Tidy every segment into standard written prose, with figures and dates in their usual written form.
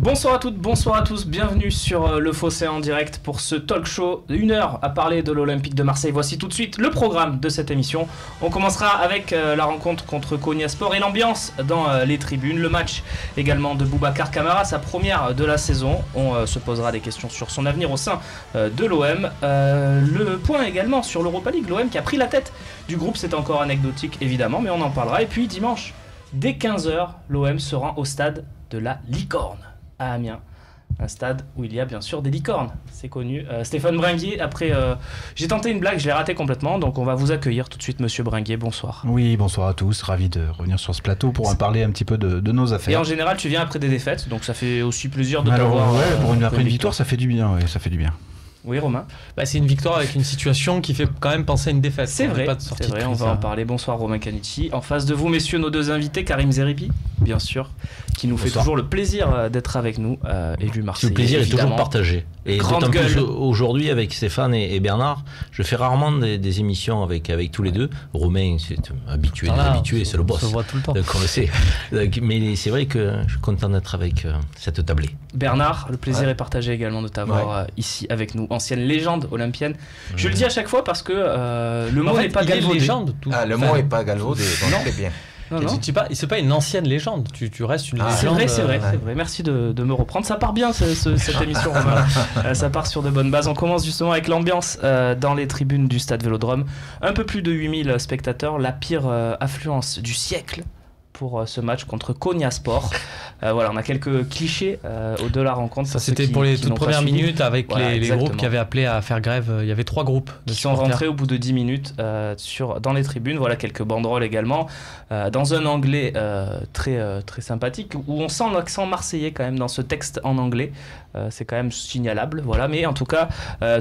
Bonsoir à toutes, bonsoir à tous, bienvenue sur Le Fossé en direct pour ce talk show, 1 heure à parler de l'Olympique de Marseille. Voici tout de suite le programme de cette émission. On commencera avec la rencontre contre Konyaspor et l'ambiance dans les tribunes. Le match également de Boubacar Kamara, sa première de la saison. On se posera des questions sur son avenir au sein de l'OM. Le point également sur l'Europa League, l'OM qui a pris la tête du groupe, c'est encore anecdotique évidemment, mais on en parlera. Et puis dimanche, dès 15h, l'OM se rend au stade de la Licorne à Amiens, un stade où il y a bien sûr des licornes, c'est connu. Stéphane Bringuier, après j'ai tenté une blague, je l'ai raté complètement, donc on va vous accueillir tout de suite, monsieur Bringuier, bonsoir. Oui, bonsoir à tous, ravi de revenir sur ce plateau pour en parler un petit peu de nos affaires. Et en général tu viens après des défaites, donc ça fait aussi plaisir de t'avoir. Ouais, après une victoire ça fait du bien, ça fait du bien. Oui, Romain. C'est une victoire avec une situation qui fait quand même penser à une défaite. C'est vrai, on va en parler. Bonsoir Romain Canucci. En face de vous, messieurs, nos deux invités, Karim Zeribi, bien sûr, qui nous fait toujours le plaisir d'être avec nous, élu Marseille. Le plaisir est toujours partagé. Et d'autant plus aujourd'hui avec Stéphane et Bernard, je fais rarement des émissions avec tous les deux. Romain, c'est habitué, c'est le boss. On se voit tout le temps. Donc on le sait. Mais c'est vrai que je suis content d'être avec cette tablée. Bernard, le plaisir est partagé également de t'avoir ici avec nous. Ancienne légende olympienne. Je le dis à chaque fois parce que le mot n'est pas galvaudé. Le mot n'est pas galvaudé, donc c'est bien. C'est pas une ancienne légende, tu restes une légende. C'est vrai. Merci de me reprendre. Ça part bien cette émission, Romain. Ça part sur de bonnes bases. On commence justement avec l'ambiance dans les tribunes du stade Vélodrome. Un peu plus de 8000 spectateurs, la pire affluence du siècle pour ce match contre Konyaspor. Voilà, on a quelques clichés de la rencontre. Ça, c'était pour les toutes premières minutes avec les groupes qui avaient appelé à faire grève. Il y avait 3 groupes qui sont rentrés au bout de 10 minutes dans les tribunes. Voilà, quelques banderoles également. Dans un anglais très sympathique, où on sent l'accent marseillais quand même dans ce texte en anglais. C'est quand même signalable. Voilà. Mais en tout cas,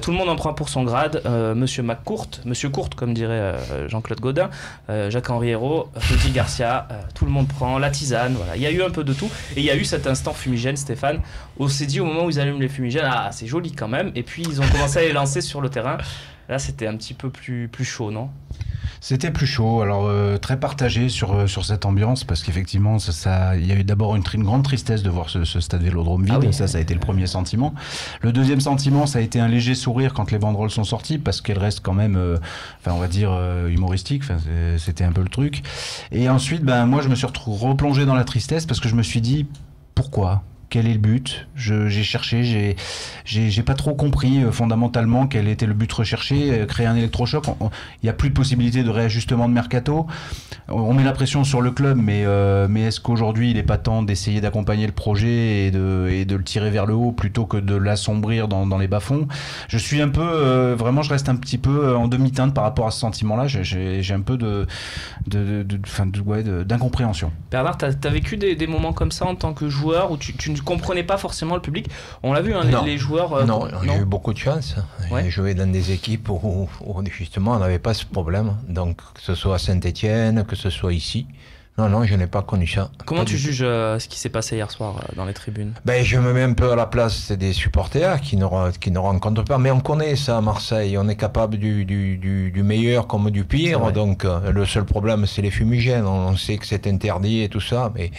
tout le monde en prend pour son grade. Monsieur Courte, comme dirait Jean-Claude Gaudin, Jacques-Henri Hérault, Rudy Garcia, tout le monde prend la tisane. Voilà. Il y a eu un peu de tout. Et il y a eu cet instant fumigène, Stéphane. On s'est dit au moment où ils allument les fumigènes, c'est joli quand même. Et puis ils ont commencé à les lancer sur le terrain. Là, c'était un petit peu plus chaud, non ? C'était plus chaud, alors très partagé sur cette ambiance, parce qu'effectivement, il y a eu d'abord une grande tristesse de voir ce stade Vélodrome vide, ça a été le premier sentiment. Le deuxième sentiment, ça a été un léger sourire quand les banderoles sont sorties, parce qu'elles restent quand même, on va dire, humoristiques, c'était un peu le truc. Et ensuite, moi, je me suis replongé dans la tristesse, parce que je me suis dit, pourquoi ? Quel est le but ? J'ai cherché, j'ai pas trop compris fondamentalement quel était le but recherché. Créer un électrochoc, il n'y a plus de possibilité de réajustement de mercato. On met la pression sur le club, mais est-ce qu'aujourd'hui il n'est pas temps d'essayer d'accompagner le projet et de le tirer vers le haut plutôt que de l'assombrir dans les bas-fonds ? Je suis un peu, vraiment, je reste un petit peu en demi-teinte par rapport à ce sentiment-là. J'ai un peu d'incompréhension. Bernard, t'as vécu des moments comme ça en tant que joueur où tu ne comprenais pas forcément le public. On l'a vu, les joueurs... Non, j'ai eu beaucoup de chance. J'ai joué dans des équipes où justement on n'avait pas ce problème. Donc que ce soit à Saint-Etienne, que ce soit ici. Non, je n'ai pas connu ça. Comment tu juges ce qui s'est passé hier soir dans les tribunes ? Je me mets un peu à la place des supporters qui ne rencontrent pas. Mais on connaît ça à Marseille. On est capable du meilleur comme du pire. Donc le seul problème, c'est les fumigènes. On sait que c'est interdit et tout ça. Mais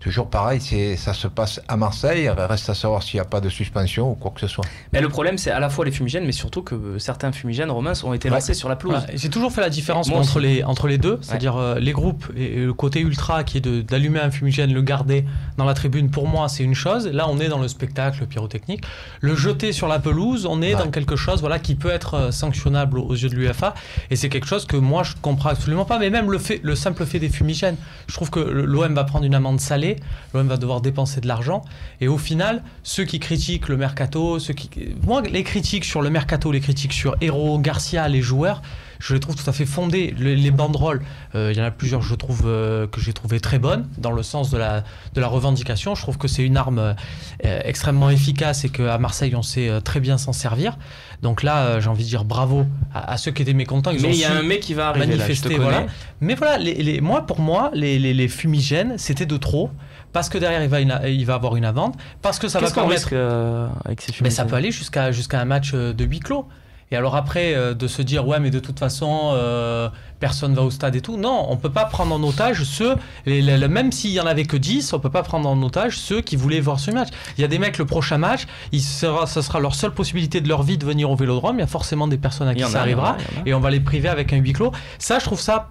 toujours pareil, ça se passe à Marseille. Reste à savoir s'il n'y a pas de suspension ou quoi que ce soit. Mais le problème, c'est à la fois les fumigènes, mais surtout que certains fumigènes, Romain, ont été lancés sur la pelouse. J'ai toujours fait la différence entre les deux, c'est-à-dire les groupes et le côté ultra qui est d'allumer un fumigène, le garder dans la tribune. Pour moi, c'est une chose. Là, on est dans le spectacle pyrotechnique. Le jeter sur la pelouse, on est dans quelque chose qui peut être sanctionnable aux yeux de l'UEFA. Et c'est quelque chose que moi, je ne comprends absolument pas. Mais même le simple fait des fumigènes, je trouve que l'OM va prendre une amende salée. L'OM va devoir dépenser de l'argent et au final ceux qui critiquent le mercato, les critiques sur le mercato, les critiques sur Hérault, Garcia, les joueurs, je les trouve tout à fait fondées. Les banderoles, il y en a plusieurs je trouve que j'ai trouvé très bonnes dans le sens de la revendication. Je trouve que c'est une arme extrêmement efficace et qu'à Marseille on sait très bien s'en servir. Donc là j'ai envie de dire bravo à ceux qui étaient mécontents. Mais il y a un mec qui va arriver manifester, là, Mais voilà, pour moi les fumigènes c'était de trop. Parce que derrière il va avoir une amende, parce que ça va permettre. Avec ces fumigènes ? Ça peut aller jusqu'à un match de huis clos. Et alors après, de se dire, ouais, mais de toute façon, personne va au stade et tout. Non, on peut pas prendre en otage ceux, même s'il y en avait que 10, on peut pas prendre en otage ceux qui voulaient voir ce match. Il y a des mecs, le prochain match, ça sera leur seule possibilité de leur vie de venir au Vélodrome. Il y a forcément des personnes à qui ça arrivera, et on va les priver avec un huis clos. Ça, je trouve ça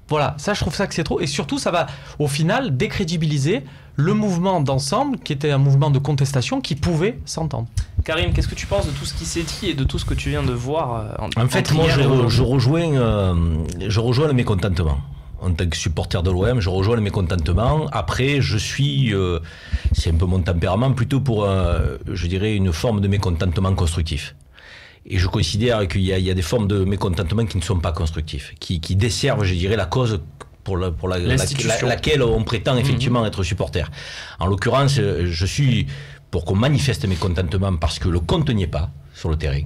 que c'est trop. Et surtout, ça va, au final, décrédibiliser le mouvement d'ensemble, qui était un mouvement de contestation, qui pouvait s'entendre. Karim, qu'est-ce que tu penses de tout ce qui s'est dit et de tout ce que tu viens de voir En fait, moi, je rejoins le mécontentement. En tant que supporter de l'OM, je rejoins le mécontentement. Après, je suis, c'est un peu mon tempérament, plutôt pour, je dirais, une forme de mécontentement constructif. Et je considère qu'il y a des formes de mécontentement qui ne sont pas constructifs, qui desservent, je dirais, la cause pour laquelle on prétend effectivement être supporter. En l'occurrence, je suis pour qu'on manifeste mécontentement parce que le compte n'y est pas sur le terrain.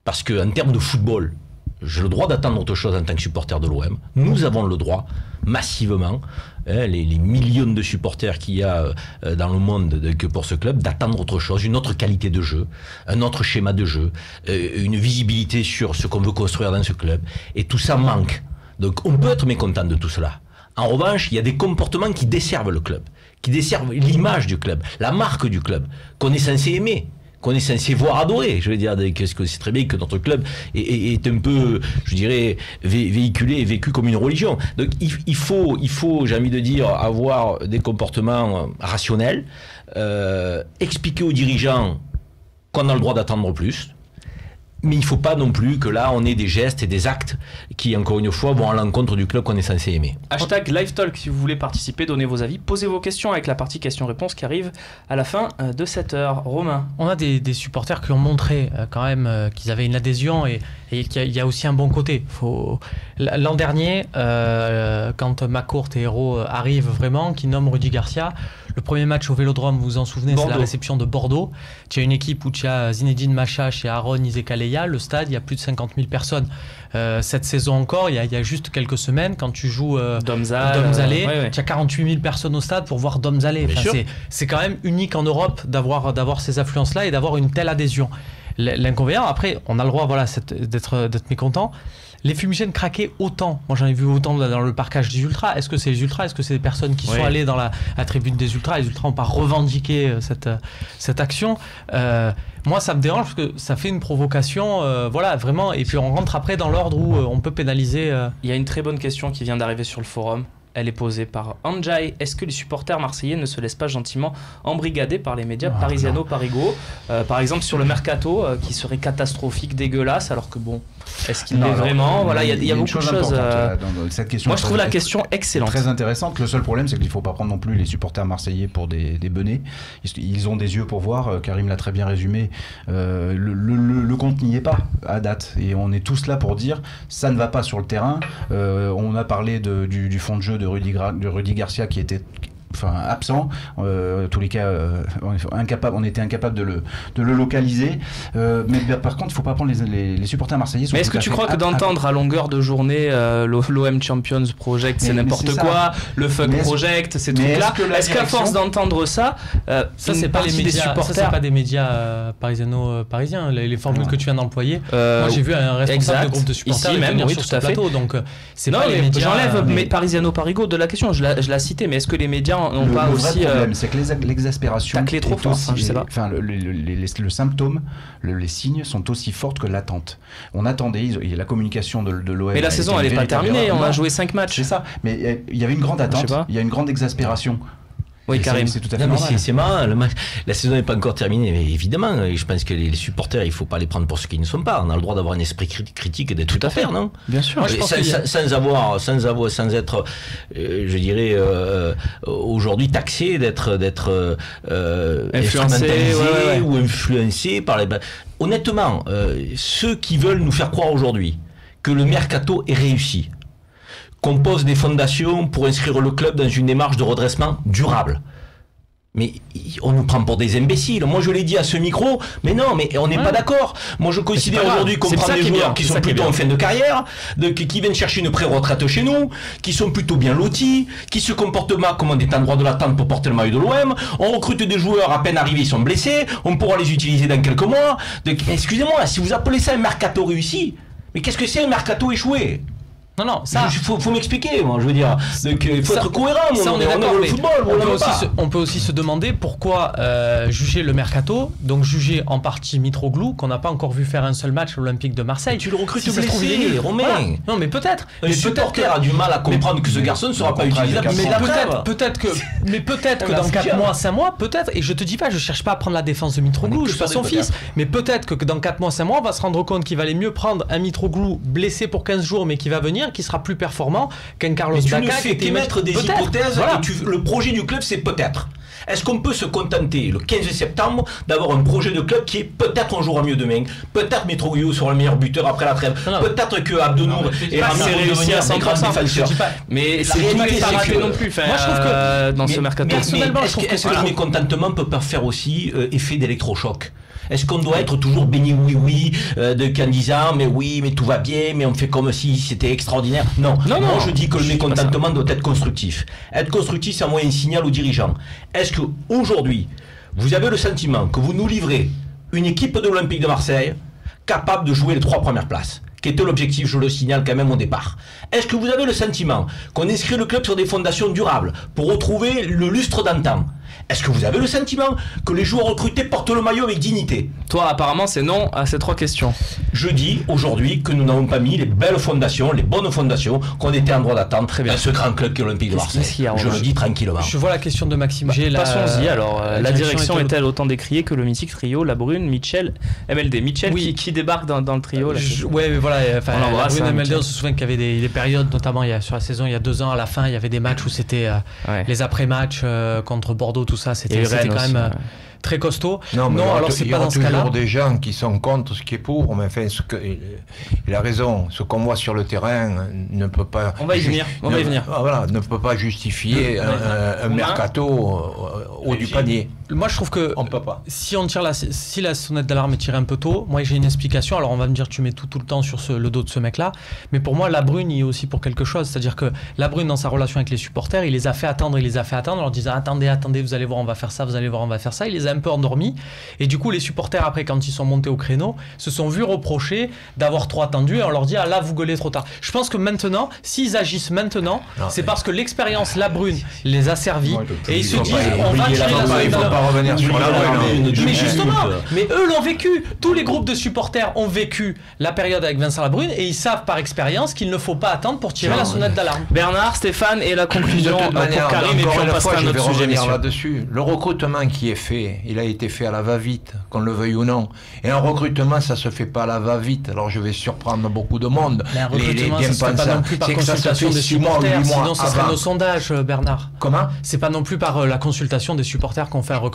Parce qu'en termes de football, j'ai le droit d'attendre autre chose en tant que supporter de l'OM. Nous avons le droit, massivement, les millions de supporters qu'il y a dans le monde que pour ce club, d'attendre autre chose, une autre qualité de jeu, un autre schéma de jeu, une visibilité sur ce qu'on veut construire dans ce club. Et tout ça manque. Donc on peut être mécontent de tout cela. En revanche, il y a des comportements qui desservent le club, qui desservent l'image du club, la marque du club, qu'on est censé aimer, qu'on est censé voir adorer. Je veux dire, qu'est-ce que c'est très bien que notre club est un peu, je dirais, véhiculé et vécu comme une religion. Donc il faut, j'ai envie de dire, avoir des comportements rationnels, expliquer aux dirigeants qu'on a le droit d'attendre plus. Mais il ne faut pas non plus que là, on ait des gestes et des actes qui, encore une fois, vont à l'encontre du club qu'on est censé aimer. Hashtag LiveTalk, si vous voulez participer, donnez vos avis, posez vos questions avec la partie questions-réponses qui arrive à la fin de cette heure. Romain. On a des supporters qui ont montré quand même qu'ils avaient une adhésion et qu'il y a aussi un bon côté. L'an dernier, quand McCourt et Hérault arrivent vraiment, qui nomment Rudy Garcia, le premier match au Vélodrome, vous vous en souvenez, c'est la réception de Bordeaux. Tu as une équipe où tu as Zinedine Machache et Aaron Izekaleya. Le stade, il y a plus de 50 000 personnes. Cette saison encore, il y a juste quelques semaines, quand tu joues Domzalé, tu as 48 000 personnes au stade pour voir Domzalé. C'est quand même unique en Europe d'avoir ces affluences-là et d'avoir une telle adhésion. L'inconvénient, après, on a le droit d'être mécontent. Les fumigènes craquaient autant. Moi, j'en ai vu autant dans le parcage des Ultras. Est-ce que c'est les Ultras? Est-ce que c'est des personnes qui sont allées dans la tribune des Ultras? Les Ultras n'ont pas revendiqué cette action. Moi, ça me dérange parce que ça fait une provocation, vraiment. Et puis, on rentre après dans l'ordre où on peut pénaliser. Il y a une très bonne question qui vient d'arriver sur le forum. Elle est posée par Anjay. Est-ce que les supporters marseillais ne se laissent pas gentiment embrigader par les médias parisiano-parigo, par exemple sur le mercato, qui serait catastrophique, dégueulasse, alors que bon, est-ce qu'il l'est vraiment? Voilà, il y a beaucoup de choses. Dans cette question, moi, je trouve la question excellente. Très intéressante. Le seul problème, c'est qu'il ne faut pas prendre non plus les supporters marseillais pour des benets. Ils ont des yeux pour voir. Karim l'a très bien résumé. Le compte n'y est pas à date. Et on est tous là pour dire ça ne va pas sur le terrain. On a parlé du fond de jeu de Rudy Garcia qui était absent, tous les cas on était incapable de le localiser, mais par contre il ne faut pas prendre les supporters marseillais. Mais est-ce que tu crois que d'entendre à longueur de journée l'OM Champions Project c'est n'importe quoi, le Fuck Project, ces trucs-là, est-ce qu'à force d'entendre ça c'est pas les médias, ça c'est pas des médias parisiens, les formules que tu viens d'employer. Moi j'ai vu un responsable de groupe de supporters ici même sur ce plateau, donc c'est pas les médias. J'enlève Parisiano-Parigo de la question, je l'ai cité, mais est-ce que les médias le vrai problème, c'est que l'exaspération taclé trop fort, je sais pas. Le symptôme, les signes sont aussi forts que l'attente. On attendait, la communication de l'OM. Mais la saison, elle n'est pas terminée. On a joué 5 matchs. C'est ça. Mais il y avait une grande attente. Il y a une grande exaspération. Oui, Karim. C'est tout à fait normal. C'est marrant, la saison n'est pas encore terminée, mais évidemment, je pense que les supporters, il ne faut pas les prendre pour ce qu'ils ne sont pas. On a le droit d'avoir un esprit critique et d'être tout à fait, non? Bien sûr. Sans être, je dirais, aujourd'hui taxé d'être influencé ou influencé par les. Honnêtement, ceux qui veulent nous faire croire aujourd'hui que le mercato est réussi, qu'on pose des fondations pour inscrire le club dans une démarche de redressement durable. Mais on nous prend pour des imbéciles. Moi, je l'ai dit à ce micro, mais non, mais on n'est pas d'accord. Moi, je considère aujourd'hui qu'on prend des joueurs qui sont plutôt en fin de carrière, qui viennent chercher une pré-retraite chez nous, qui sont plutôt bien lotis, qui se comportent mal comme des endroits de l'attente pour porter le maillot de l'OM. On recrute des joueurs à peine arrivés, ils sont blessés. On pourra les utiliser dans quelques mois. Excusez-moi, si vous appelez ça un mercato réussi, mais qu'est-ce que c'est un mercato échoué ? Non, ça. Faut m'expliquer, moi, je veux dire. Il faut être cohérent, on est d'accord, le football. On peut aussi se demander pourquoi juger le mercato, donc juger en partie Mitroglou, qu'on n'a pas encore vu faire un seul match à l'Olympique de Marseille. Tu le recrutes blessé, Romain. Voilà. Non, mais peut-être. Un supporter a du mal à comprendre que ce garçon ne sera pas utilisable. Peut-être que dans 4 mois, 5 mois, peut-être, et je te dis pas, je cherche pas à prendre la défense de Mitroglou, je suis pas son fils, mais peut-être que dans 4 mois, 5 mois, on va se rendre compte qu'il valait mieux prendre un Mitroglou blessé pour 15 jours, mais qui va venir, qui sera plus performant qu'un Carlos Bacca. Tu ne fais qu'émettre des hypothèses, voilà. Et le projet du club, c'est peut-être. Est-ce qu'on peut se contenter le 15 septembre d'avoir un projet de club qui est peut-être on jouera mieux demain, peut-être Mitroglou sera le meilleur buteur après la trêve, peut-être que Abdenour et Ramsey vont devenir des grands défenseurs. Mais c'est pas raté non plus. Moi je trouve que dans ce mercato, personnellement, je trouve que le mécontentement peut pas faire aussi effet d'électrochoc. Est-ce qu'on doit être toujours béni oui de disant mais tout va bien, mais on fait comme si c'était extraordinaire? Non. Moi je dis que le mécontentement doit être constructif. Être constructif, c'est envoyer un signal aux dirigeants. Est-ce que aujourd'hui vous avez le sentiment que vous nous livrez une équipe de l'Olympique de Marseille capable de jouer les 3 premières places, qui était l'objectif, je le signale quand même au départ? Est-ce que vous avez le sentiment qu'on inscrit le club sur des fondations durables pour retrouver le lustre d'antan? Est-ce que vous avez le sentiment que les joueurs recrutés portent le maillot avec dignité? Toi, apparemment, c'est non à ces 3 questions. Je dis aujourd'hui que nous n'avons pas mis les belles fondations, les bonnes fondations qu'on était en droit d'attendre dans ce grand club qui est l'Olympique de Marseille. Je le dis tranquillement. Je vois la question de Maxime G. Passons-y. Alors, la direction est-elle autant décriée que le mythique trio Labrune, Mitchell, MLD? Mitchell qui débarque dans le trio. Oui, mais voilà. Labrune, MLD, on se souvient qu'il y avait des périodes, notamment sur la saison il y a 2 ans, à la fin, il y avait des matchs où c'était les après-matchs contre Bordeaux, tout ça, c'était quand même très costaud. Non, alors c'est pas dans ce cas-là. Il y a toujours des gens qui sont contre ce qui est pour, mais enfin, il a raison. Ce qu'on voit sur le terrain ne peut pas. On va y venir. Voilà, ne peut pas justifier un mercato haut du panier. Moi, je trouve que on peut pas. Si la sonnette d'alarme est tirée un peu tôt, moi j'ai une explication. Alors on va me dire tu mets tout le temps sur le dos de ce mec-là, mais pour moi Labrune il est aussi pour quelque chose. C'est-à-dire que Labrune dans sa relation avec les supporters, il les a fait attendre en leur disant attendez, vous allez voir, on va faire ça, Il les a un peu endormis et du coup les supporters après quand ils sont montés au créneau se sont vus reprocher d'avoir trop attendu et on leur dit là vous gueulez trop tard. Je pense que maintenant, s'ils agissent maintenant, c'est parce que l'expérience Labrune les a servis et ils se disent on va tirer la sonnette d'alarme. Revenir sur la mais justement, mais eux l'ont vécu. Tous les groupes de supporters ont vécu la période avec Vincent Labrune et ils savent par expérience qu'il ne faut pas attendre pour tirer la sonnette d'alarme. Bernard, Stéphane et la conclusion pour Karim et puis on passera à un autre sujet. Là-dessus. Le recrutement qui est fait, il a été fait à la va-vite, qu'on le veuille ou non. Et un recrutement, ça se fait pas à la va-vite. Alors je vais surprendre beaucoup de monde. Mais un recrutement, ça se fait pas non plus par consultation des supporters. Sinon, ce serait nos sondages, Bernard. Comment? C'est pas non plus par la consultation des supporters qu'on fait un recrutement.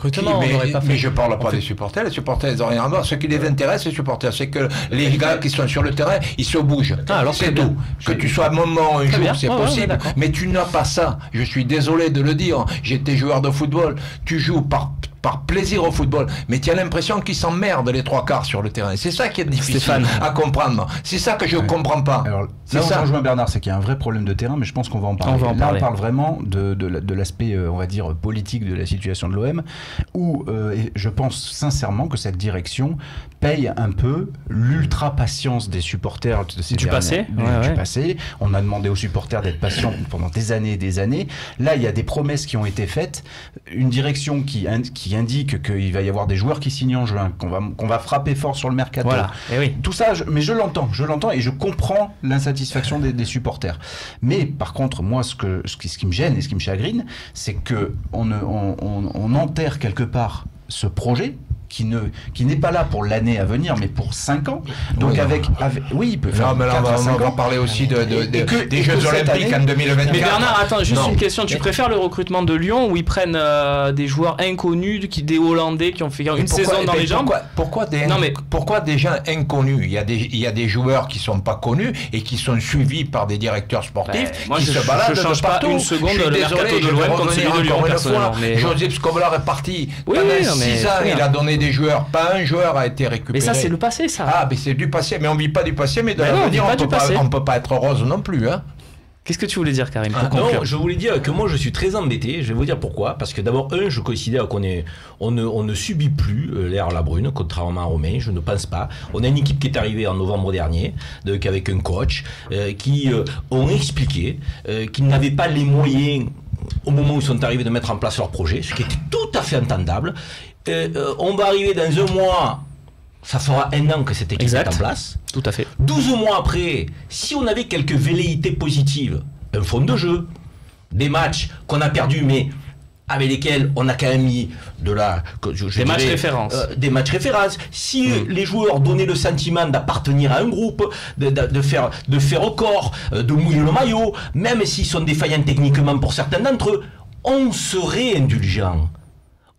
Mais je parle pas des supporters. Les supporters, ils n'ont rien à voir. Ce qui les intéresse, les supporters, c'est que les gars qui sont sur le terrain, ils se bougent. Alors c'est tout. Que tu sois à un moment, un jour, c'est possible. Mais tu n'as pas ça. Je suis désolé de le dire. J'étais joueur de football. Tu joues par plaisir au football, mais tu as l'impression qu'ils s'emmerdent les 3/4 sur le terrain. C'est ça qui est difficile à comprendre. C'est ça que je ne comprends pas. Alors, là où je rejoins Bernard, c'est qu'il y a un vrai problème de terrain, mais je pense qu'on va en parler. On parle vraiment de l'aspect, on va dire, politique de la situation de l'OM, où je pense sincèrement que cette direction paye un peu l'ultra-patience des supporters du passé. On a demandé aux supporters d'être patients pendant des années et des années. Là, il y a des promesses qui ont été faites, une direction qui indique qu'il va y avoir des joueurs qui signent en juin, qu'on va frapper fort sur le mercato. Voilà. Oui. Tout ça, mais je l'entends et je comprends l'insatisfaction des supporters. Mais par contre, moi, ce qui me gêne et ce qui me chagrine, c'est que on enterre quelque part ce projet qui n'est pas là pour l'année à venir, mais pour 5 ans. Donc oui, il peut faire. Non, mais là, on va parler aussi des Jeux Olympiques en 2024. Mais Bernard, attends, juste une question. Tu préfères le recrutement de Lyon où ils prennent des joueurs inconnus, des Hollandais qui ont fait une saison dans les jambes? Pourquoi des gens inconnus? Il y a des joueurs qui sont pas connus et qui sont suivis par des directeurs sportifs qui se baladent de partout. Je change pas une seconde le mercato de l'OM contre celui de Lyon, personnellement. Josep Scobolar est parti. Pendant 6 ans, il a donné des joueurs. Pas un joueur a été récupéré. Mais ça, c'est le passé, ça. Ah, mais c'est du passé. Mais on vit pas du passé, mais de l'avenir, on peut pas être rose non plus. Hein. Qu'est-ce que tu voulais dire, Karim, pour conclure? Non, je voulais dire que moi, je suis très embêté. Je vais vous dire pourquoi. Parce que d'abord, je considère qu'on ne subit plus l'ère Labrune, contrairement à Romain. Je ne pense pas. On a une équipe qui est arrivée en novembre dernier, avec un coach, qui ont expliqué qu'ils n'avaient pas les moyens, au moment où ils sont arrivés, de mettre en place leur projet, ce qui était tout à fait entendable. On va arriver dans un mois, ça fera 1 an que cette équipe est en place. Tout à fait. 12 mois après, si on avait quelques velléités positives, un fond de jeu, des matchs qu'on a perdus, mais avec lesquels on a quand même mis des matchs références. Des matchs références. Si les joueurs donnaient le sentiment d'appartenir à un groupe, de faire corps, de mouiller le maillot, même s'ils sont défaillants techniquement pour certains d'entre eux, on serait indulgent.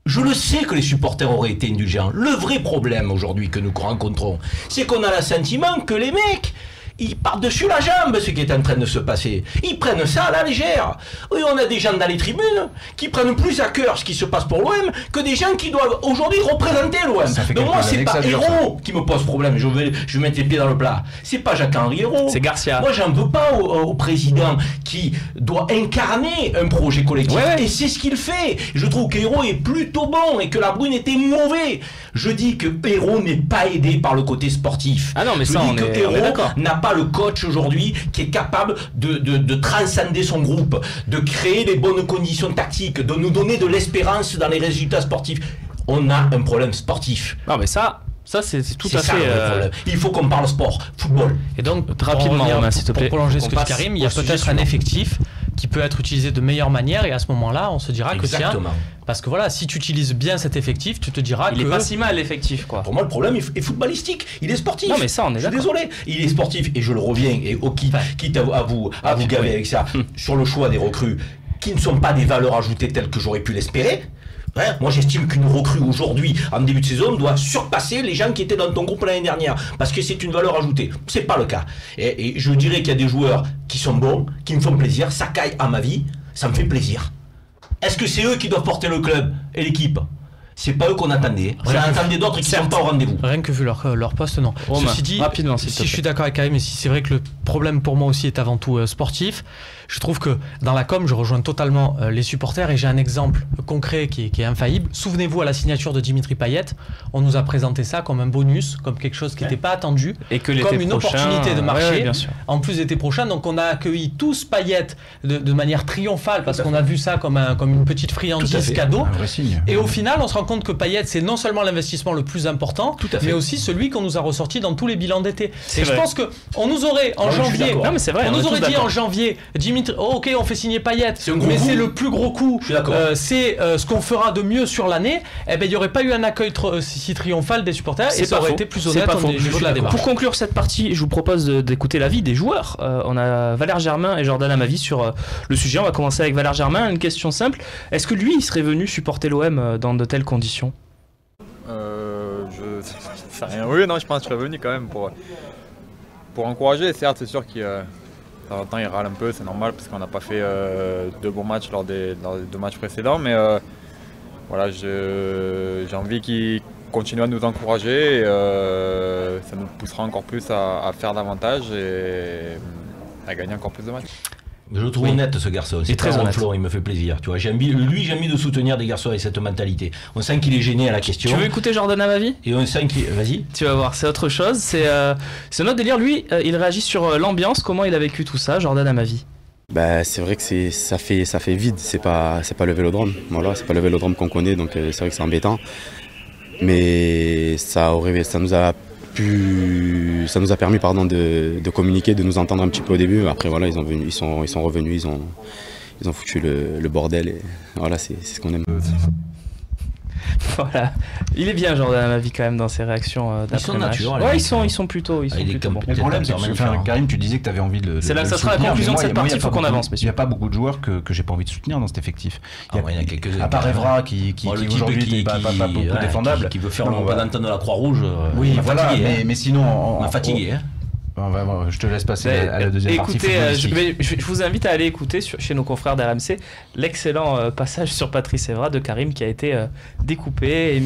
Je le sais que les supporters auraient été indulgents. Le vrai problème aujourd'hui que nous rencontrons, c'est qu'on a le sentiment que les mecs, ils partent dessus la jambe, ce qui est en train de se passer. Ils prennent ça à la légère. Oui, on a des gens dans les tribunes qui prennent plus à cœur ce qui se passe pour l'OM que des gens qui doivent aujourd'hui représenter l'OM. Donc moi, c'est pas Hérault qui me pose problème. Je vais mettre les pieds dans le plat. C'est pas Jacques-Henri Hérault. C'est Garcia. Moi, j'en veux pas au président qui doit incarner un projet collectif. Ouais. Et c'est ce qu'il fait. Je trouve qu'Hérault est plutôt bon et que Labrune était mauvais. Je dis que Hérault n'est pas aidé par le côté sportif. Ah non, mais ça, on est d'accord. N'a pas le coach aujourd'hui qui est capable de transcender son groupe, de créer les bonnes conditions tactiques, de nous donner de l'espérance dans les résultats sportifs. On a un problème sportif. Non, mais ça c'est tout à fait. Il faut qu'on parle sport, football. Et donc, rapidement, s'il te plaît, pour prolonger ce que dit Karim, il y a peut-être un effectif qui peut être utilisé de meilleure manière, et à ce moment-là, on se dira que tiens, parce que voilà, si tu utilises bien cet effectif, tu te diras il est pas si mal l'effectif, quoi. Pour moi, le problème est footballistique, il est sportif. Non, mais ça, on est d'accord. Je suis désolé, il est sportif, et je le reviens, et quitte à vous gaver avec ça, sur le choix des recrues qui ne sont pas des valeurs ajoutées telles que j'aurais pu l'espérer. Ouais, moi j'estime qu'une recrue aujourd'hui, en début de saison, doit surpasser les gens qui étaient dans ton groupe l'année dernière, parce que c'est une valeur ajoutée. C'est pas le cas. Et je dirais qu'il y a des joueurs qui sont bons, qui me font plaisir. Sakai, à ma vie, ça me fait plaisir. Est-ce que c'est eux qui doivent porter le club et l'équipe? C'est pas eux qu'on attendait. On attendait d'autres qui ne sont pas au rendez-vous. Rien que vu leur poste, non. Ceci dit, rapidement, si je suis d'accord avec Karim, et si c'est vrai que le problème pour moi aussi est avant tout sportif, je trouve que dans la com, je rejoins totalement les supporters, et j'ai un exemple concret qui est infaillible. Souvenez-vous, à la signature de Dimitri Payet, on nous a présenté ça comme un bonus, comme quelque chose qui n'était pas attendu, et que comme une opportunité de marché. Ouais, en plus l'été prochain, donc on a accueilli tous Payet de manière triomphale, parce qu'on a vu ça comme une petite friandise cadeau. Et au final, on se rend compte que Payet, c'est non seulement l'investissement le plus important, mais aussi celui qu'on nous a ressorti dans tous les bilans d'été. Et je pense qu'on nous aurait en janvier, on nous aurait dit en janvier, ok, on fait signer Payet, mais c'est le plus gros coup, c'est ce qu'on fera de mieux sur l'année. Eh ben, il n'y aurait pas eu un accueil si triomphal des supporters, et ça aurait été plus honnête au niveau de la démarche. Pour conclure cette partie, je vous propose d'écouter l'avis des joueurs. On a Valère Germain et Jordan Amavi sur le sujet. On va commencer avec Valère Germain. Une question simple: est-ce que lui, il serait venu supporter l'OM dans de telles conditions? Je sais rien. Oui, non, je pense que je serais venu quand même pour encourager. Certes, c'est sûr qu'il de temps en temps il râle un peu, c'est normal parce qu'on n'a pas fait de bons matchs lors des 2 matchs précédents, mais voilà, j'ai envie qu'il continue à nous encourager, et ça nous poussera encore plus à faire davantage et à gagner encore plus de matchs. Je le trouve honnête, ce garçon. C'est très honnête. Il me fait plaisir. Tu vois, j'ai envie de soutenir des garçons avec cette mentalité. On sent qu'il est gêné à la question. Tu veux écouter Jordan Amavi? Et on sent qu'il... Vas-y. Tu vas voir, c'est autre chose. C'est notre délire. Lui, il réagit sur l'ambiance. Comment il a vécu tout ça, Jordan Amavi? Bah, c'est vrai que ça fait vide. C'est pas le Vélodrome. Voilà, c'est pas le Vélodrome qu'on connaît, donc c'est vrai que c'est embêtant. Mais ça nous a permis de communiquer, de nous entendre un petit peu au début. Après voilà, ils sont revenus, ils ont foutu le bordel, et voilà, c'est ce qu'on aime. Voilà. Il est bien, Jordan, à ma vie, quand même, dans ses réactions Ils sont naturels. Ouais, ils sont plutôt bons. Le problème, c'est que Karim, tu disais que tu avais envie de. Ça sera la conclusion de cette partie, il faut qu'on avance. Il n'y a pas beaucoup de joueurs que j'ai pas envie de soutenir dans cet effectif. Il y en a quelques-uns. À part Evra, qui aujourd'hui n'est pas beaucoup défendable. Qui veut faire le représentant de la Croix-Rouge. Oui, voilà, mais sinon. On a fatigué, hein. Je te laisse passer à la deuxième partie. Écoutez, je vous invite à aller écouter chez nos confrères d'RMC l'excellent passage sur Patrice Evra de Karim qui a été découpé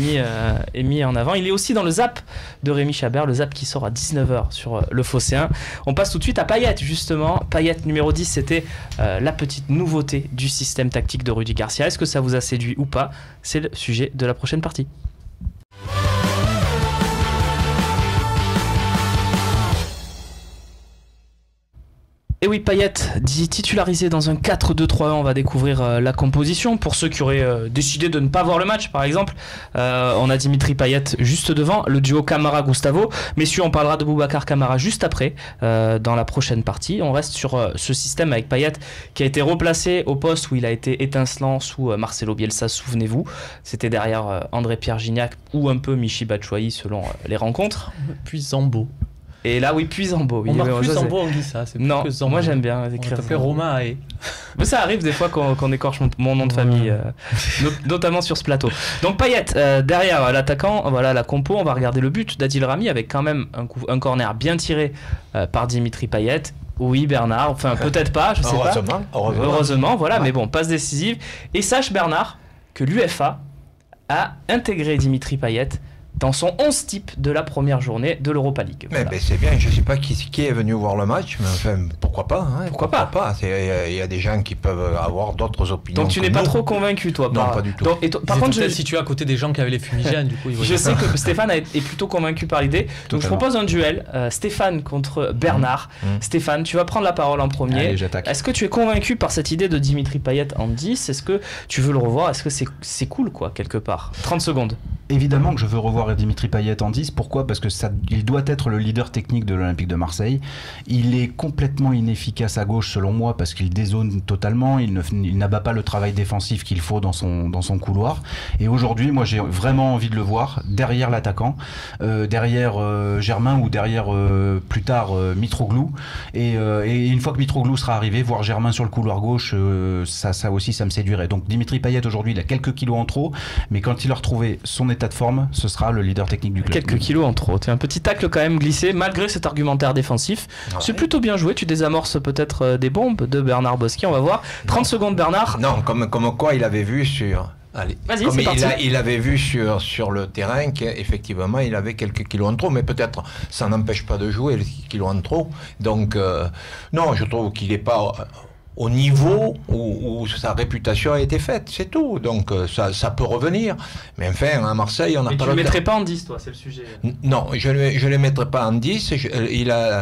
et mis en avant. Il est aussi dans le Zap de Rémi Chabert, le Zap qui sort à 19h sur le Phocéen. On passe tout de suite à Payet, justement. Payet numéro 10, c'était la petite nouveauté du système tactique de Rudy Garcia. Est-ce que ça vous a séduit ou pas? C'est le sujet de la prochaine partie. Et oui, Payet dit titularisé dans un 4-2-3-1. On va découvrir la composition. Pour ceux qui auraient décidé de ne pas voir le match, par exemple, on a Dimitri Payet juste devant, le duo Camara-Gustavo. Messieurs, on parlera de Boubacar Camara juste après, dans la prochaine partie. On reste sur ce système avec Payet qui a été replacé au poste où il a été étincelant sous Marcelo Bielsa, souvenez-vous. C'était derrière André-Pierre Gignac ou un peu Michy Batshuayi selon les rencontres. Puis Zambo. Et là, oui, puis Zambo. On marque plus Zambo, on dit ça. Non, moi j'aime bien écrire. On t'appelle Romain Aé. Mais ça arrive des fois qu'on écorche mon nom de famille, notamment sur ce plateau. Donc Payet, derrière l'attaquant, voilà la compo. On va regarder le but d'Adil Rami avec quand même un corner bien tiré par Dimitri Payet. Oui, Bernard, enfin peut-être pas, je sais pas. Heureusement, voilà, ouais. Mais bon, passe décisive. Et sache Bernard que l'UEFA a intégré Dimitri Payet dans son 11 type de la première journée de l'Europa League. Voilà. Mais c'est bien, je ne sais pas qui est venu voir le match, mais enfin, pourquoi pas, hein, pourquoi pas. Il y a des gens qui peuvent avoir d'autres opinions. Donc tu n'es pas trop convaincu, toi? Non, pas du tout. Par contre, si tu es à côté des gens qui avaient les fumigènes, du coup... Je sais que Stéphane est plutôt convaincu par l'idée, donc je propose un duel, Stéphane contre Bernard. Stéphane, tu vas prendre la parole en premier. Allez, j'attaque. Est-ce que tu es convaincu par cette idée de Dimitri Payet en 10? Est-ce que tu veux le revoir? Est-ce que c'est cool, quoi, quelque part? 30 secondes. Évidemment que je veux revoir Dimitri Payet en 10. Pourquoi? Parce que il doit être le leader technique de l'Olympique de Marseille. Il est complètement inefficace à gauche selon moi parce qu'il dézone totalement. Il n'abat pas le travail défensif qu'il faut dans son couloir. Et aujourd'hui, moi j'ai vraiment envie de le voir derrière l'attaquant, derrière Germain ou derrière plus tard Mitroglou. Et une fois que Mitroglou sera arrivé, voir Germain sur le couloir gauche, ça aussi ça me séduirait. Donc Dimitri Payet aujourd'hui, il a quelques kilos en trop, mais quand il a retrouvé son état de forme, ce sera le leader technique du club. Quelques kilos en trop. C'est un petit tacle quand même glissé, malgré cet argumentaire défensif. Ouais. C'est plutôt bien joué. Tu désamorces peut-être des bombes de Bernard Bosquier. On va voir. 30 secondes, Bernard. Non, comme quoi il avait vu sur... Allez. Vas-y, c'est parti. Il avait vu sur le terrain qu'effectivement il avait quelques kilos en trop, mais peut-être ça n'empêche pas de jouer les kilos en trop. Donc non, je trouve qu'il n'est pas... au niveau où sa réputation a été faite, c'est tout. Donc ça peut revenir. Mais enfin, à Marseille, on n'a pas le temps. Mais tu ne le mettrais pas en 10, toi, c'est le sujet. Non, je ne le mettrais pas en 10.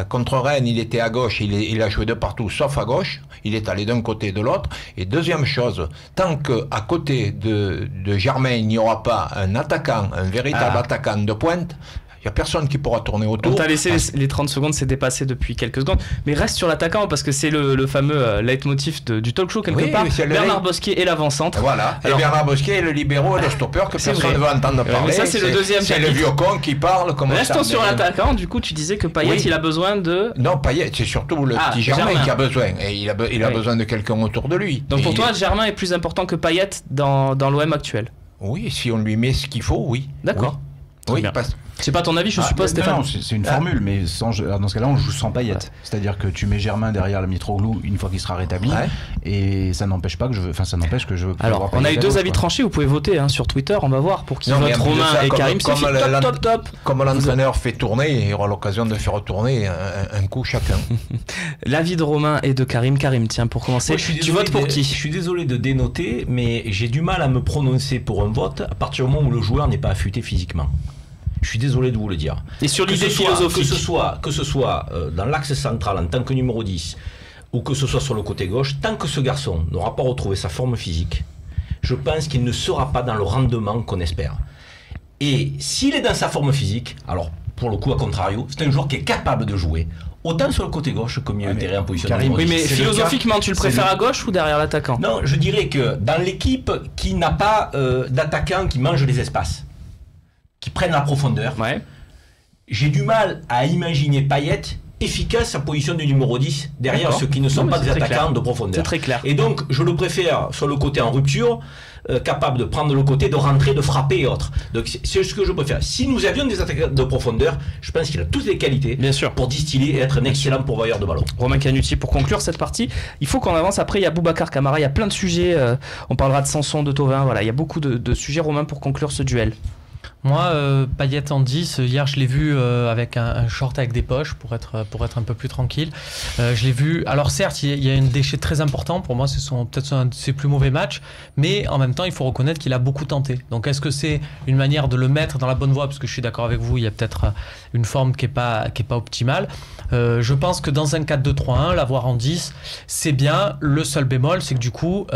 Contre Rennes, il était à gauche, il a joué de partout, sauf à gauche. Il est allé d'un côté et de l'autre. Et deuxième chose, tant qu'à côté de Germain, il n'y aura pas un attaquant, un véritable attaquant de pointe, il n'y a personne qui pourra tourner autour. On t'a laissé les 30 secondes, c'est dépassé depuis quelques secondes. Mais reste sur l'attaquant parce que c'est le fameux leitmotiv du talk show quelque part. Bernard Bosquier est l'avant-centre. Voilà. Alors, et Bernard Bosquier est le libéro et le stopper que personne ne veut entendre parler. Mais ça, c'est le deuxième chapitre. C'est le vieux con qui parle. Restons sur l'attaquant. Du coup, tu disais que Payet, il a besoin de... Non, Payet, c'est surtout le petit Germain qui a besoin. Et il a besoin de quelqu'un autour de lui. Donc pour toi, Germain est plus important que Payet dans l'OM actuel? Oui, si on lui met ce qu'il faut, oui. D'accord. Oui, c'est pas ton avis, je suppose, Stéphane. Non, c'est une formule, mais dans ce cas-là, on joue sans Payet. C'est-à-dire que tu mets Germain derrière le Mitroglou une fois qu'il sera rétabli, et ça n'empêche pas que je veux. Enfin, ça n'empêche que je veux. Alors, on a eu deux avis tranchés. Vous pouvez voter sur Twitter. On va voir pour qui vote Romain et Karim. Top. Comme l'entraîneur fait tourner, il y aura l'occasion de faire tourner un coup chacun. L'avis de Romain et de Karim. Karim, tiens, pour commencer, tu votes pour qui? Je suis désolé de dénoter, mais j'ai du mal à me prononcer pour un vote à partir du moment où le joueur n'est pas affûté physiquement. Je suis désolé de vous le dire. Et sur l'idée philosophique, que ce soit dans l'axe central en tant que numéro 10 ou que ce soit sur le côté gauche, tant que ce garçon n'aura pas retrouvé sa forme physique, je pense qu'il ne sera pas dans le rendement qu'on espère. Et s'il est dans sa forme physique, alors pour le coup, à contrario. C'est un joueur qui est capable de jouer, autant sur le côté gauche que milieu de terrain en position de numéro 10. Oui, mais philosophiquement, tu le préfères à gauche ou derrière l'attaquant? Non, je dirais que dans l'équipe qui n'a pas d'attaquant qui mange les espaces, qui prennent la profondeur, j'ai du mal à imaginer Payet efficace en position de numéro 10 derrière ceux qui ne sont pas des attaquants de profondeur. C'est très clair. Et donc, je le préfère sur le côté en rupture, capable de prendre le côté, de rentrer, de frapper et autres. Donc, c'est ce que je préfère. Si nous avions des attaquants de profondeur, je pense qu'il a toutes les qualités pour distiller et être un excellent pourvoyeur de ballon. Romain Canutti, pour conclure cette partie, il faut qu'on avance. Après, il y a Boubacar Kamara, il y a plein de sujets. On parlera de Sanson, de Thauvin. Voilà, il y a beaucoup de sujets, Romain, pour conclure ce duel. Moi, Payet en 10, hier je l'ai vu avec un short avec des poches pour être un peu plus tranquille. Je l'ai vu, alors certes il y a un déchet très important, pour moi c'est peut-être un de ses plus mauvais matchs, mais en même temps il faut reconnaître qu'il a beaucoup tenté. Donc est-ce que c'est une manière de le mettre dans la bonne voie, parce que je suis d'accord avec vous, il y a peut-être une forme qui est pas optimale. Je pense que dans un 4-2-3-1, l'avoir en 10, c'est bien. Le seul bémol, c'est que du coup...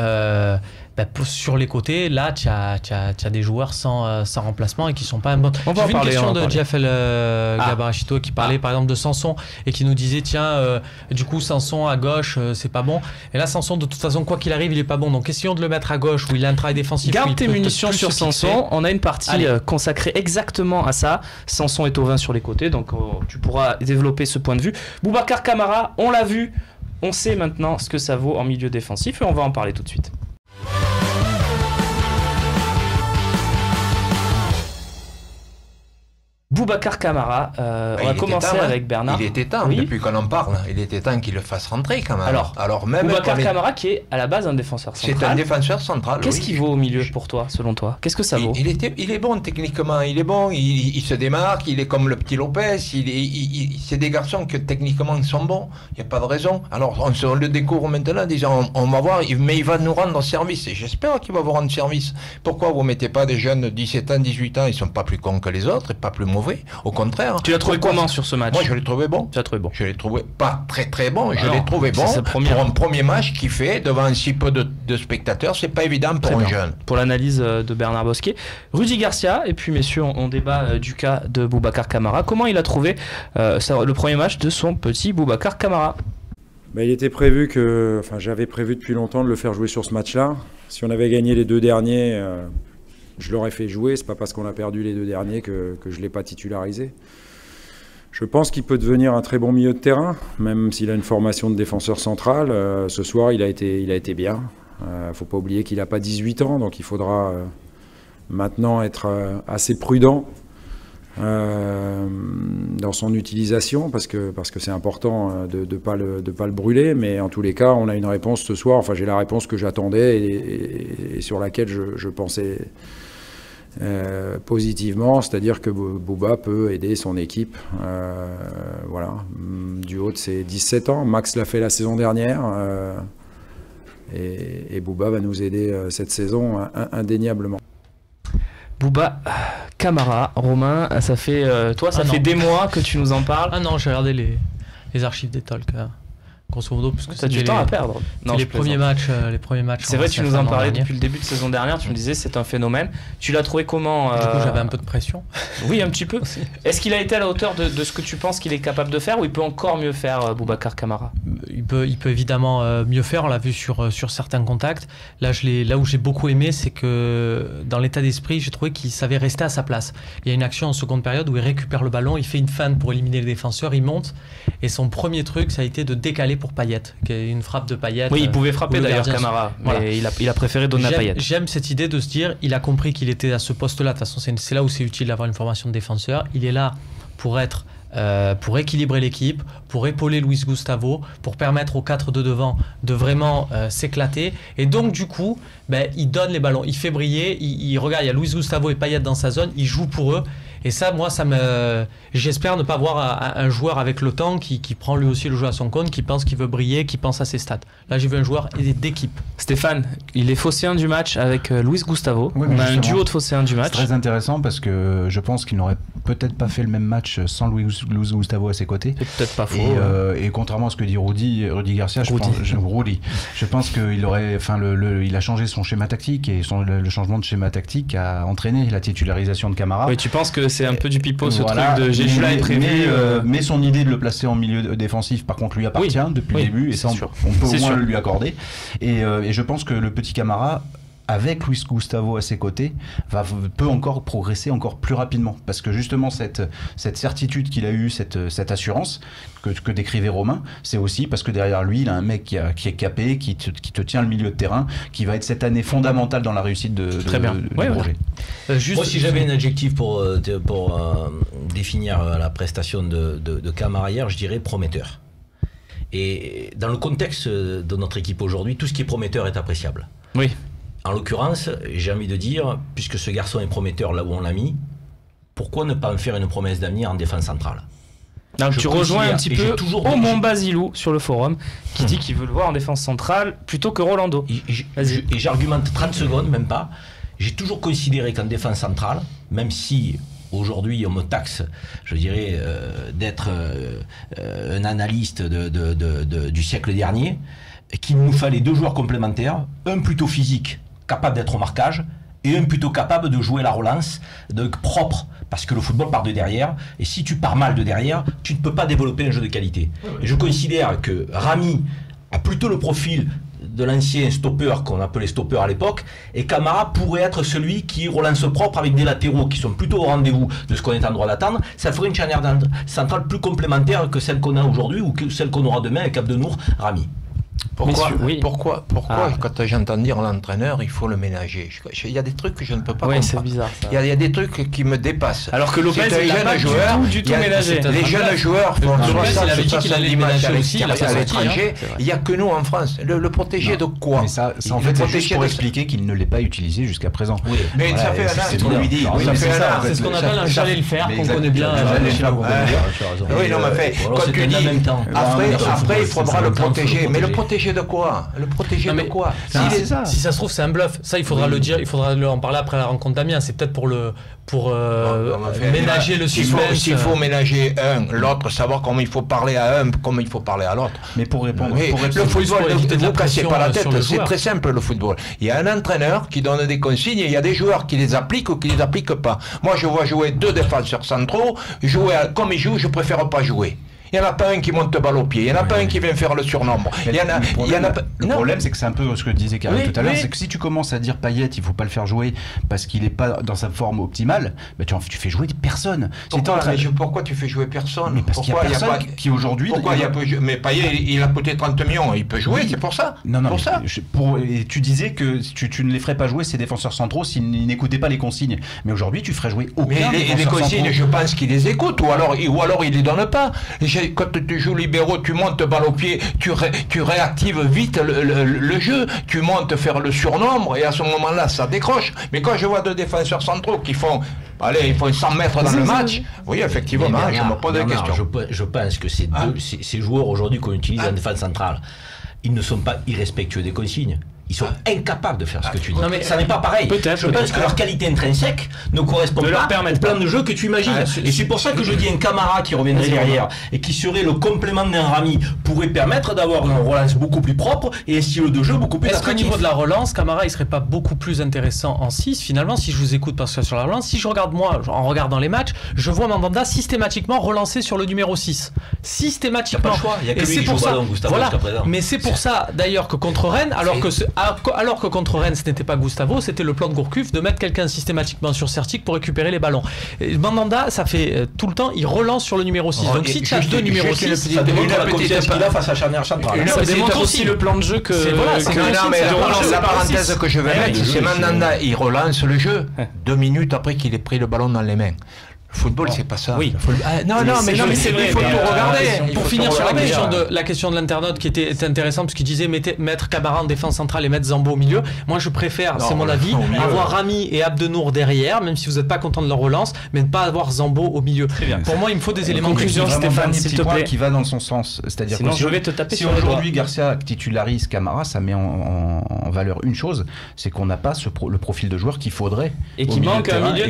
sur les côtés, là, tu as des joueurs sans remplacement et qui sont pas un bon. J'ai vu une question de Jeff Gabarachito qui parlait par exemple de Sanson et qui nous disait tiens, du coup Sanson à gauche, c'est pas bon. Et là, Sanson, de toute façon, quoi qu'il arrive, il est pas bon. Donc essayons de le mettre à gauche où il a un travail défensif. Garde tes munitions sur Sanson. On a une partie consacrée exactement à ça. Sanson et Thauvin sur les côtés, donc tu pourras développer ce point de vue. Boubacar Kamara, on l'a vu, on sait maintenant ce que ça vaut en milieu défensif et on va en parler tout de suite. Boubacar Kamara, on va commencer avec Bernard. Il était temps, depuis qu'on en parle, il était temps qu'il le fasse rentrer quand même. Alors même Boubacar Kamara qui est à la base un défenseur central. C'est un défenseur central. Qu'est-ce qu'il vaut au milieu pour toi, selon toi? Qu'est-ce que ça vaut? Il est bon techniquement, il est bon, il se démarque, il est comme le petit Lopez, c'est des garçons que techniquement ils sont bons, il n'y a pas de raison. Alors on le découvre maintenant, disant on va voir, mais il va nous rendre service, et j'espère qu'il va vous rendre service. Pourquoi vous ne mettez pas des jeunes de 17 ans, 18 ans, ils ne sont pas plus cons que les autres et pas plus mauvais? Au contraire. Tu l'as trouvé comment sur ce match? Moi, je l'ai trouvé bon. Tu l'as trouvé bon? Je l'ai trouvé pas très très bon. Je l'ai trouvé bon pour un premier match qui fait devant si peu de spectateurs. C'est pas évident pour un jeune. Pour l'analyse de Bernard Bosquet, Rudy Garcia et puis messieurs, on débat du cas de Boubacar Kamara. Comment il a trouvé le premier match de son petit Boubacar Kamara? Il était prévu j'avais prévu depuis longtemps de le faire jouer sur ce match-là. Si on avait gagné les deux derniers. Je l'aurais fait jouer, c'est pas parce qu'on a perdu les deux derniers que je ne l'ai pas titularisé. Je pense qu'il peut devenir un très bon milieu de terrain, même s'il a une formation de défenseur central. Ce soir, il a été bien. Faut pas oublier qu'il n'a pas 18 ans, donc il faudra maintenant être assez prudent dans son utilisation, parce que c'est important de pas le brûler. Mais en tous les cas, on a une réponse ce soir. Enfin, j'ai la réponse que j'attendais et sur laquelle je pensais positivement, c'est-à-dire que Bouba peut aider son équipe du haut de ses 17 ans. Max l'a fait la saison dernière et Bouba va nous aider cette saison indéniablement. Bouba Kamara, Romain, ça fait fait des mois que tu nous en parles. Ah non, j'ai regardé les archives des talks. Grosso modo, parce que t'as du temps à perdre. Non, les premiers matchs. C'est vrai, tu nous en parlais depuis le début de saison dernière. Tu me disais c'est un phénomène. Tu l'as trouvé comment? Du coup, j'avais un peu de pression. Oui, un petit peu. Est-ce qu'il a été à la hauteur de ce que tu penses qu'il est capable de faire, ou il peut encore mieux faire, Boubacar Kamara? Il peut évidemment mieux faire. On l'a vu sur certains contacts. Là où j'ai beaucoup aimé, c'est que dans l'état d'esprit, j'ai trouvé qu'il savait rester à sa place. Il y a une action en seconde période où il récupère le ballon, il fait une feinte pour éliminer le défenseur, il monte, et son premier truc, ça a été de décaler pour Payet, qui est une frappe de Payet. Oui, il pouvait frapper d'ailleurs Kamara, mais il a préféré donner à Payet. J'aime cette idée de se dire, il a compris qu'il était à ce poste-là. De toute façon, c'est là où c'est utile d'avoir une formation de défenseur. Il est là pour équilibrer l'équipe, pour épauler Luis Gustavo, pour permettre aux 4 de devant de vraiment s'éclater. Et donc, du coup, il donne les ballons, il fait briller, il regarde, il y a Luis Gustavo et Payet dans sa zone, il joue pour eux. Et ça, moi, j'espère ne pas voir un joueur avec le temps qui prend lui aussi le jeu à son compte, qui pense qu'il veut briller, qui pense à ses stats. Là, j'ai vu un joueur d'équipe. Stéphane, il est phocéen du match avec Luis Gustavo. Oui, on a un duo de phocéens du match. C'est très intéressant parce que je pense qu'il n'aurait peut-être pas fait le même match sans Luis Gustavo à ses côtés. C'est peut-être pas faux. Et contrairement à ce que dit Rudy Garcia, je pense qu'il aurait, il a changé son schéma tactique et le changement de schéma tactique a entraîné la titularisation de Kamara. Oui, tu penses que c'est un peu du pipeau ce voilà, truc de j'ai là est prévu. Mais son idée de le placer en milieu défensif, par contre, lui appartient depuis le début, et ça, on peut au moins le lui accorder. Et je pense que le petit Camara, avec Luis Gustavo à ses côtés, peut encore progresser encore plus rapidement. Parce que justement, cette certitude qu'il a eue, cette assurance que décrivait Romain, c'est aussi parce que derrière lui, il a un mec qui est capé, qui te tient le milieu de terrain, qui va être cette année fondamentale dans la réussite de projet. Moi, si j'avais un adjectif pour définir la prestation de Camara hier, je dirais prometteur. Et dans le contexte de notre équipe aujourd'hui, tout ce qui est prometteur est appréciable. Oui. En l'occurrence, j'ai envie de dire, puisque ce garçon est prometteur là où on l'a mis, pourquoi ne pas en faire une promesse d'avenir en défense centrale? Donc tu rejoins un petit peu Aumont Basilou sur le forum qui dit qu'il veut le voir en défense centrale plutôt que Rolando. Et j'argumente 30 secondes, même pas. J'ai toujours considéré qu'en défense centrale, même si aujourd'hui on me taxe, je dirais, d'être un analyste du siècle dernier, qu'il nous fallait 2 joueurs complémentaires, un plutôt physique, capable d'être au marquage, et un plutôt capable de jouer la relance, donc propre, parce que le football part de derrière, et si tu pars mal de derrière, tu ne peux pas développer un jeu de qualité. Et je considère que Rami a plutôt le profil de l'ancien stopper qu'on appelait stopper à l'époque, et Camara pourrait être celui qui relance propre avec des latéraux qui sont plutôt au rendez-vous de ce qu'on est en droit d'attendre. Ça ferait une charnière centrale plus complémentaire que celle qu'on a aujourd'hui ou que celle qu'on aura demain avec Abdenour, Rami. Pourquoi quand j'entends dire l'entraîneur, il faut le ménager? Il y a des trucs que je ne peux pas comprendre. C'est bizarre, ça. Il y a des trucs qui me dépassent. Alors que Lopez, il n'a pas du tout ménagé. Les jeunes joueurs font 70 matchs à l'étranger. Il n'y a que nous en France. Le protéger de quoi? Mais ça en fait, c'est juste pour expliquer qu'il ne l'est pas utilisé jusqu'à présent. Oui, mais ça fait un an, tu lui dis. C'est ce qu'on appelle un j'allais le faire, qu'on connaît bien. Oui, non, mais quand tu dis, après, il faudra le protéger. Mais le protéger de quoi? Le protéger de quoi? Si ça se trouve, c'est un bluff. Ça, il faudra le dire, il faudra en parler après la rencontre d'Amiens. C'est peut-être pour ménager le suspense. S'il faut ménager l'autre, savoir comment il faut parler à un, comment il faut parler à l'autre. Mais pour répondre, le football, ne vous cassez pas la tête, c'est très simple le football. Il y a un entraîneur qui donne des consignes et il y a des joueurs qui les appliquent ou qui les appliquent pas. Moi, je vois jouer 2 défenseurs centraux, comme ils jouent, je préfère pas jouer. Il n'y en a pas un qui monte balle au pied, il n'y en a pas un qui vient faire le surnombre. Le problème, c'est que c'est un peu ce que disait Karim tout à l'heure, c'est que si tu commences à dire Payet, il ne faut pas le faire jouer parce qu'il n'est pas dans sa forme optimale, bah tu fais jouer personne. Pourquoi tu fais jouer personne? Mais parce qu'il y a personne qui aujourd'hui... Mais Payet, il a coûté 30 millions, il peut jouer, c'est pour ça. Non, et tu disais que tu ne les ferais pas jouer, ces défenseurs centraux, s'ils n'écoutaient pas les consignes. Mais aujourd'hui, tu ferais jouer aucun défenseur central. Les consignes, je pense qu'ils les écoutent, ou alors ils ne les donnent pas. Quand tu joues libéraux, tu montes balle au pied, tu réactives vite le jeu, tu montes faire le surnombre et à ce moment-là ça décroche. Mais quand je vois 2 défenseurs centraux qui font 100 mètres dans le match, oui effectivement, je me pose des questions. Je pense que ces joueurs aujourd'hui qu'on utilise en défense centrale, ils ne sont pas irrespectueux des consignes. Ils sont incapables de faire ce que tu dis. Non, mais ça n'est pas pareil. Je pense que leur qualité intrinsèque ne correspond pas au plan de jeu que tu imagines. Et c'est pour ça que je dis un Camara qui reviendrait derrière et qui serait le complément d'un Rami pourrait permettre d'avoir une relance beaucoup plus propre et un style de jeu beaucoup plus attractif. Est-ce qu'au niveau de la relance, Camara, il serait pas beaucoup plus intéressant en 6 finalement si je vous écoute parce que sur la relance, si je regarde moi, en regardant les matchs, je vois Mandanda systématiquement relancer sur le numéro 6. Systématiquement. Il n'y a pas le choix. Il y a que lui qui joue ballon, Gustavo, jusqu'à présent. Mais c'est pour ça d'ailleurs que contre Rennes, alors que contre Rennes, ce n'était pas Gustavo, c'était le plan de Gourcuff de mettre quelqu'un systématiquement sur Certic pour récupérer les ballons. Et Mandanda, ça fait tout le temps, il relance sur le numéro 6. Donc si tu as 2 numéros 6, ça démontre la confiance qu'il a face à charnière centrale. Ça démontre aussi le plan de jeu que... La parenthèse que je vais mettre, c'est Mandanda, il relance le jeu 2 minutes après qu'il ait pris le ballon dans les mains. Le football, c'est pas ça. Oui. Mais c'est vrai. Il faut tout regarder. Pour finir sur la question de l'internaute qui était intéressante, parce qu'il disait mettre Camara en défense centrale et mettre Zambo au milieu. Moi, je préfère, c'est mon avis, avoir Rami et Abdenour derrière, même si vous n'êtes pas content de leur relance, mais ne pas avoir Zambo au milieu. Pour moi, il me faut des éléments de conclusion, Stéphane, s'il te plaît, qui va dans son sens. C'est-à-dire que je vais te taper si aujourd'hui Garcia titularise Camara, ça met en valeur une chose, c'est qu'on n'a pas le profil de joueur qu'il faudrait. Et qui manque un milieu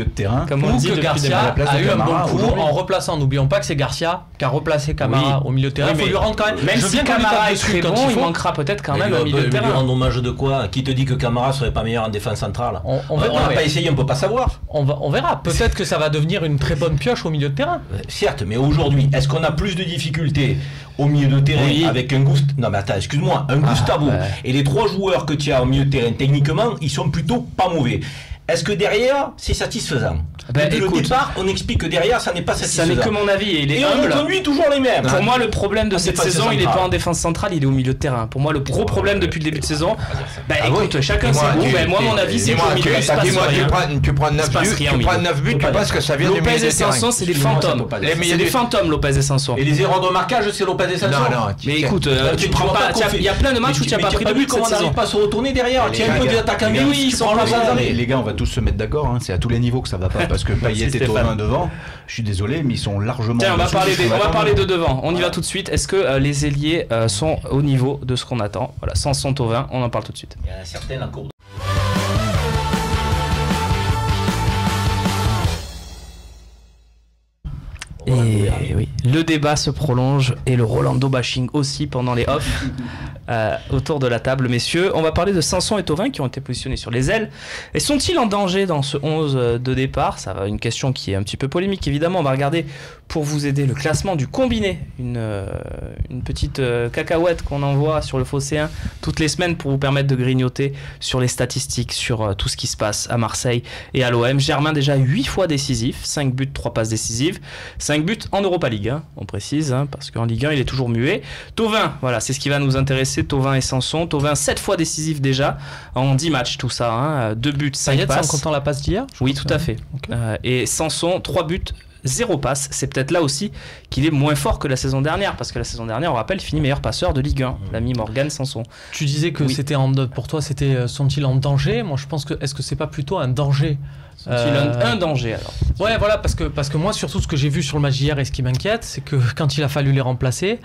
de terrain. Comme on dit. que Garcia a eu un bon coup en replaçant. N'oublions pas que c'est Garcia qui a replacé Camara au milieu de terrain. Il faut lui rendre quand même. Même si Camara est très bon, il manquera peut-être quand même au milieu de terrain. Lui rendre hommage de quoi? Qui te dit que Camara serait pas meilleur en défense centrale? On n'a pas essayé, on peut pas savoir. On verra. Peut-être que ça va devenir une très bonne pioche au milieu de terrain. Certes, mais aujourd'hui, est-ce qu'on a plus de difficultés au milieu de terrain avec un Gustavo? Non mais attends, excuse-moi, un Gustavo et les 3 joueurs que tu as au milieu de terrain, techniquement, ils sont plutôt pas mauvais. Est-ce que derrière, c'est satisfaisant? Dès le départ, on explique que derrière, ça n'est pas satisfaisant. Ça n'est que mon avis. Et on conduit toujours les mêmes. Pour moi, le problème de cette saison, il n'est pas en défense centrale, il est au milieu de terrain. Pour moi, le gros problème depuis le début de saison, écoute, chacun ses goûts, mais moi, mon avis, c'est qu'au milieu, il se passe rien. Tu prends 9 buts, tu penses que ça vient du milieu de terrain. Lopez et Sanson, c'est des fantômes. C'est des fantômes, Lopez et Sanson. Et les erreurs de marquage, c'est Lopez et Sanson. Non, mais écoute, tu prends pas. Il y a plein de matchs où tu n'as pas pris de but cette saison. Comment on n'arrive pas à se retourner derrière? Tu as un peu d'attaque à mais oui, ils sont les gars, on va tous se mettre d'accord. C'est à tous les niveaux que ça va pas parce que Payet et Thauvin devant. Je suis désolé, mais ils sont largement. Tiens, on va parler de devant. On y va tout de suite. Est-ce que les ailiers sont au niveau de ce qu'on attend? Voilà, Sanson, Thauvin, on en parle tout de suite. Il y a un certain accord. Et oui, le débat se prolonge et le Rolando bashing aussi pendant les off autour de la table, messieurs. On va parler de Sanson et Thauvin qui ont été positionnés sur les ailes. Et sont-ils en danger dans ce 11 de départ? Ça va, une question qui est un petit peu polémique évidemment. On va regarder pour vous aider le classement du combiné, une petite cacahuète qu'on envoie sur le Phocéen toutes les semaines pour vous permettre de grignoter sur les statistiques, sur tout ce qui se passe à Marseille et à l'OM. Germain déjà 8 fois décisif, 5 buts, 3 passes décisives, 5 buts en Europa League, on précise, parce qu'en Ligue 1 il est toujours muet. Thauvin, voilà, c'est ce qui va nous intéresser, Thauvin et Sanson. Thauvin 7 fois décisif déjà en 10 matchs, tout ça, 2 buts, 5 passes. En comptant la passe d'hier? Oui, tout à fait. Okay. Et Sanson, 3 buts, 0 passe. C'est peut-être là aussi qu'il est moins fort que la saison dernière, parce que la saison dernière, on rappelle, il finit meilleur passeur de Ligue 1, l'ami Morgan Sanson. Tu disais que c'était pour toi, sont-ils en danger? Moi je pense que, est-ce que c'est pas plutôt un danger? Un danger alors. Ouais, voilà, parce que moi surtout ce que j'ai vu sur le match d'hier et ce qui m'inquiète, c'est que quand il a fallu les remplacer,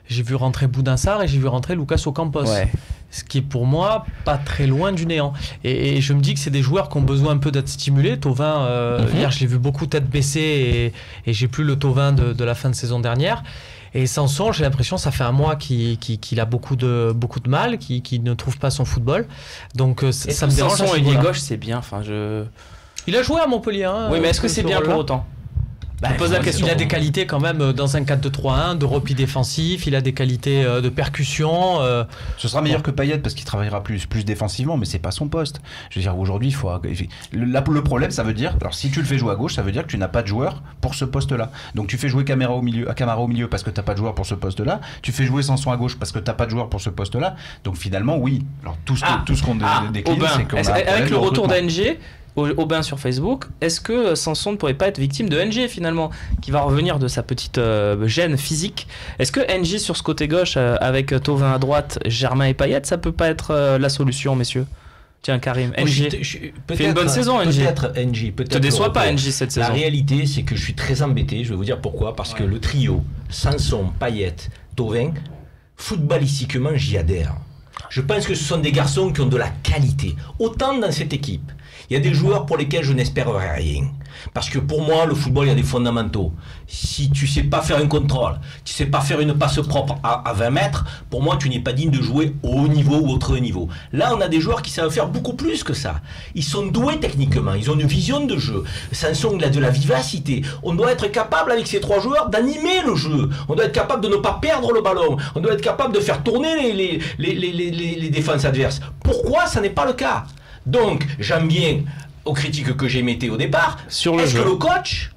j'ai vu rentrer Boudin Sarr et j'ai vu rentrer Lucas Ocampos. Ouais. Ce qui est pour moi pas très loin du néant. Et je me dis que c'est des joueurs qui ont besoin un peu d'être stimulés. Thauvin, hier je l'ai vu beaucoup tête baissée et j'ai plus le Thauvin de la fin de saison dernière. Et Sanson, j'ai l'impression, ça fait un mois qu'il a beaucoup de mal, qu'il ne trouve pas son football. Donc ça me dérange. Sanson, ailier gauche, c'est bien. Il a joué à Montpellier. Oui, mais est-ce que c'est bien pour autant? Je pose la question. Il a des qualités quand même dans un 4-2-3-1 de repli défensif, il a des qualités de percussion. Ce sera meilleur que Payet parce qu'il travaillera plus défensivement, mais c'est pas son poste. Je veux dire, aujourd'hui, le problème, ça veut dire, alors si tu le fais jouer à gauche, ça veut dire que tu n'as pas de joueur pour ce poste-là. Donc tu fais jouer Camara au milieu parce que t'as pas de joueur pour ce poste-là. Tu fais jouer Sanson à gauche parce que t'as pas de joueur pour ce poste-là. Donc finalement, oui. Alors tout ce qu'on décline, c'est qu'on a avec le retour d'Ang Aubin sur Facebook, est-ce que Sanson ne pourrait pas être victime de NG finalement, qui va revenir de sa petite gêne physique? Est-ce que NG sur ce côté gauche, avec Thauvin à droite, Germain et Payet, ça peut pas être la solution, messieurs? Tiens, Karim, NG fait une bonne saison, NG. Peut-être NG, peut-être. Te déçois pas, NG, cette saison? La réalité, c'est que je suis très embêté, je vais vous dire pourquoi, parce que le trio Sanson, Payet, Thauvin, footballistiquement, j'y adhère. Je pense que ce sont des garçons qui ont de la qualité, autant dans cette équipe. Il y a des joueurs pour lesquels je n'espérerai rien. Parce que pour moi, le football, il y a des fondamentaux. Si tu sais pas faire un contrôle, tu sais pas faire une passe propre à 20 mètres, pour moi, tu n'es pas digne de jouer au haut niveau ou au très haut niveau. Là, on a des joueurs qui savent faire beaucoup plus que ça. Ils sont doués techniquement, ils ont une vision de jeu. Sanson, il a de la vivacité. On doit être capable, avec ces 3 joueurs, d'animer le jeu. On doit être capable de ne pas perdre le ballon. On doit être capable de faire tourner les défenses adverses. Pourquoi ça n'est pas le cas? Donc, j'aime bien aux critiques que j'émettais au départ. Est-ce que le coach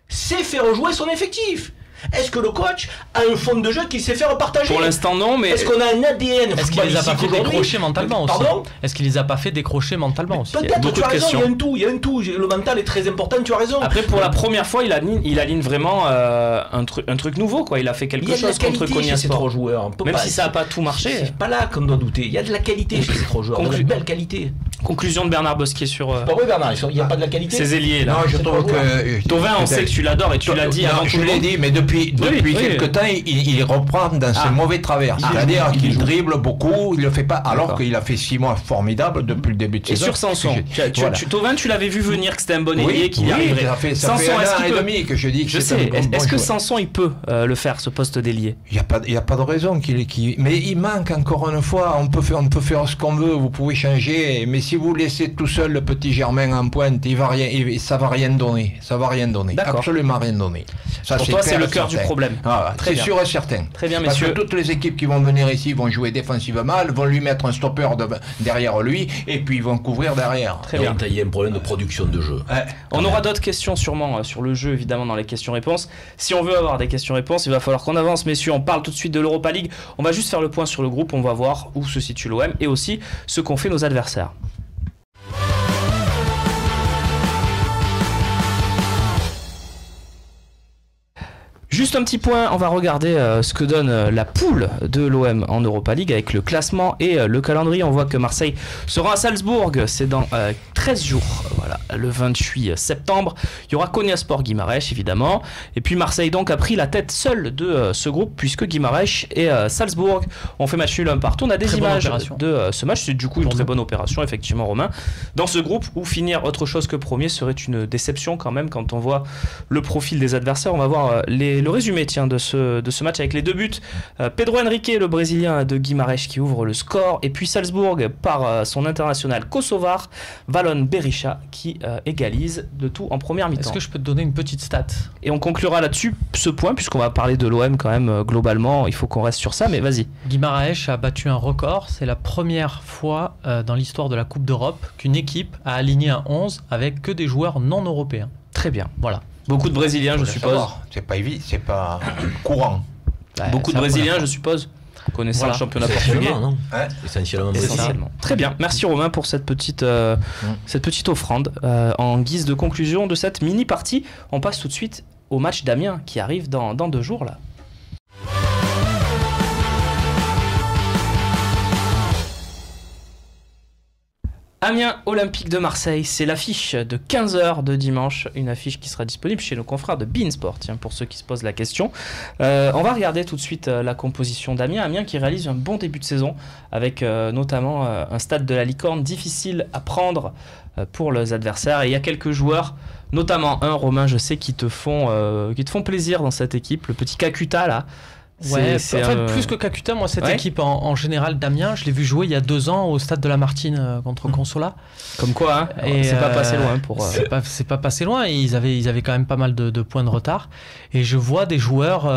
sait faire jouer son effectif? Est-ce que le coach a un fond de jeu qu'il sait faire partager? Pour l'instant, non, mais. Est-ce qu'on a un ADN? Est-ce qu'il les a pas fait décrocher mentalement aussi? Pardon? Est-ce qu'il les a pas fait décrocher mentalement aussi? Peut-être, tu as raison, il y a un tout. Le mental est très important, tu as raison. Après, pour la première fois, il aligne vraiment un truc nouveau, quoi. Il a fait quelque chose contre Konyaspor. Joueurs. Même si ça n'a pas tout marché. C'est pas là qu'on doit douter. Il y a de la qualité chez ces 3 joueurs. De belle qualité. Conclusion de Bernard Bosquier sur. Pas vrai, Bernard, il n'y a pas de la qualité. Ces ailiers là. Non, je trouve que. Thauvin, on sait que tu l'adores et tu l'as dit avant tout Je le l'ai monde. dit, mais depuis quelques temps, il reprend dans ses mauvais travers. C'est-à-dire qu'il dribble beaucoup, il le fait pas, alors qu'il a fait 6 mois formidables depuis le début de saison. Et sur Sanson, Thauvin, tu l'avais vu venir que c'était un bon ailier qui y arriverait. Ça fait un an et demi que je dis que c'est un bon joueur. Est-ce que Sanson, il peut le faire, ce poste d'ailier? Il n'y a pas de raison mais il manque encore une fois. On peut faire ce qu'on veut, vous pouvez changer, mais si vous laissez tout seul le petit Germain en pointe, ça va rien donner. Ça va rien donner. Absolument rien donner. Ça, pour toi, c'est le cœur du problème. C'est sûr et certain. Très bien, parce messieurs. que toutes les équipes qui vont venir ici vont jouer défensivement, vont lui mettre un stopper derrière lui, et puis ils vont couvrir derrière. Très bien. Il y a un problème de production de jeu. On aura d'autres questions sûrement sur le jeu, évidemment, dans les questions-réponses. Si on veut avoir des questions-réponses, il va falloir qu'on avance, messieurs. On parle tout de suite de l'Europa League. On va juste faire le point sur le groupe. On va voir où se situe l'OM et aussi ce qu'ont fait nos adversaires. Juste un petit point, on va regarder ce que donne la poule de l'OM en Europa League avec le classement et le calendrier. On voit que Marseille sera à Salzbourg, c'est dans 13 jours, voilà, le 28 septembre. Il y aura Konyaspor Guimarães évidemment. Et puis Marseille donc a pris la tête seule de ce groupe puisque Guimarães et Salzbourg ont fait match nul 1 partout. On a des images de ce match, c'est du coup une très bonne opération effectivement, Romain. Dans ce groupe où finir autre chose que premier serait une déception quand même quand on voit le profil des adversaires. On va voir le résumé de ce match avec les 2 buts. Pedro Henrique, le Brésilien de Guimarães qui ouvre le score, et puis Salzbourg par son international kosovar Valon Berisha qui égalise le tout en première mi-temps. Est-ce que je peux te donner une petite stat? Et on conclura là-dessus ce point puisqu'on va parler de l'OM quand même globalement, il faut qu'on reste sur ça, mais vas-y. Guimarães a battu un record, c'est la première fois dans l'histoire de la Coupe d'Europe qu'une équipe a aligné un 11 avec que des joueurs non européens. Très bien. Voilà. Beaucoup de Brésiliens, je suppose. C'est pas évident, c'est pas courant. Beaucoup de Brésiliens, je suppose, connaissant le championnat portugais. Non Essentiellement. Très bien. Merci Romain pour cette petite offrande. En guise de conclusion de cette mini-partie, on passe tout de suite au match d'Amiens qui arrive dans 2 jours là. Amiens Olympique de Marseille, c'est l'affiche de 15h de dimanche, une affiche qui sera disponible chez nos confrères de beIN Sport, pour ceux qui se posent la question. On va regarder tout de suite la composition d'Amiens. Amiens qui réalise un bon début de saison avec notamment un stade de la Licorne difficile à prendre pour les adversaires. Et il y a quelques joueurs, notamment un, Romain, je sais, qui te font plaisir dans cette équipe, le petit Kakuta là. Ouais, plus que Kakuta, moi cette équipe en général d'Amiens, je l'ai vu jouer il y a 2 ans au stade de la Martine contre Consola. Comme quoi, hein, et c'est pas passé loin pour. C'est pas passé loin. Et ils avaient quand même pas mal de points de retard. Et je vois des joueurs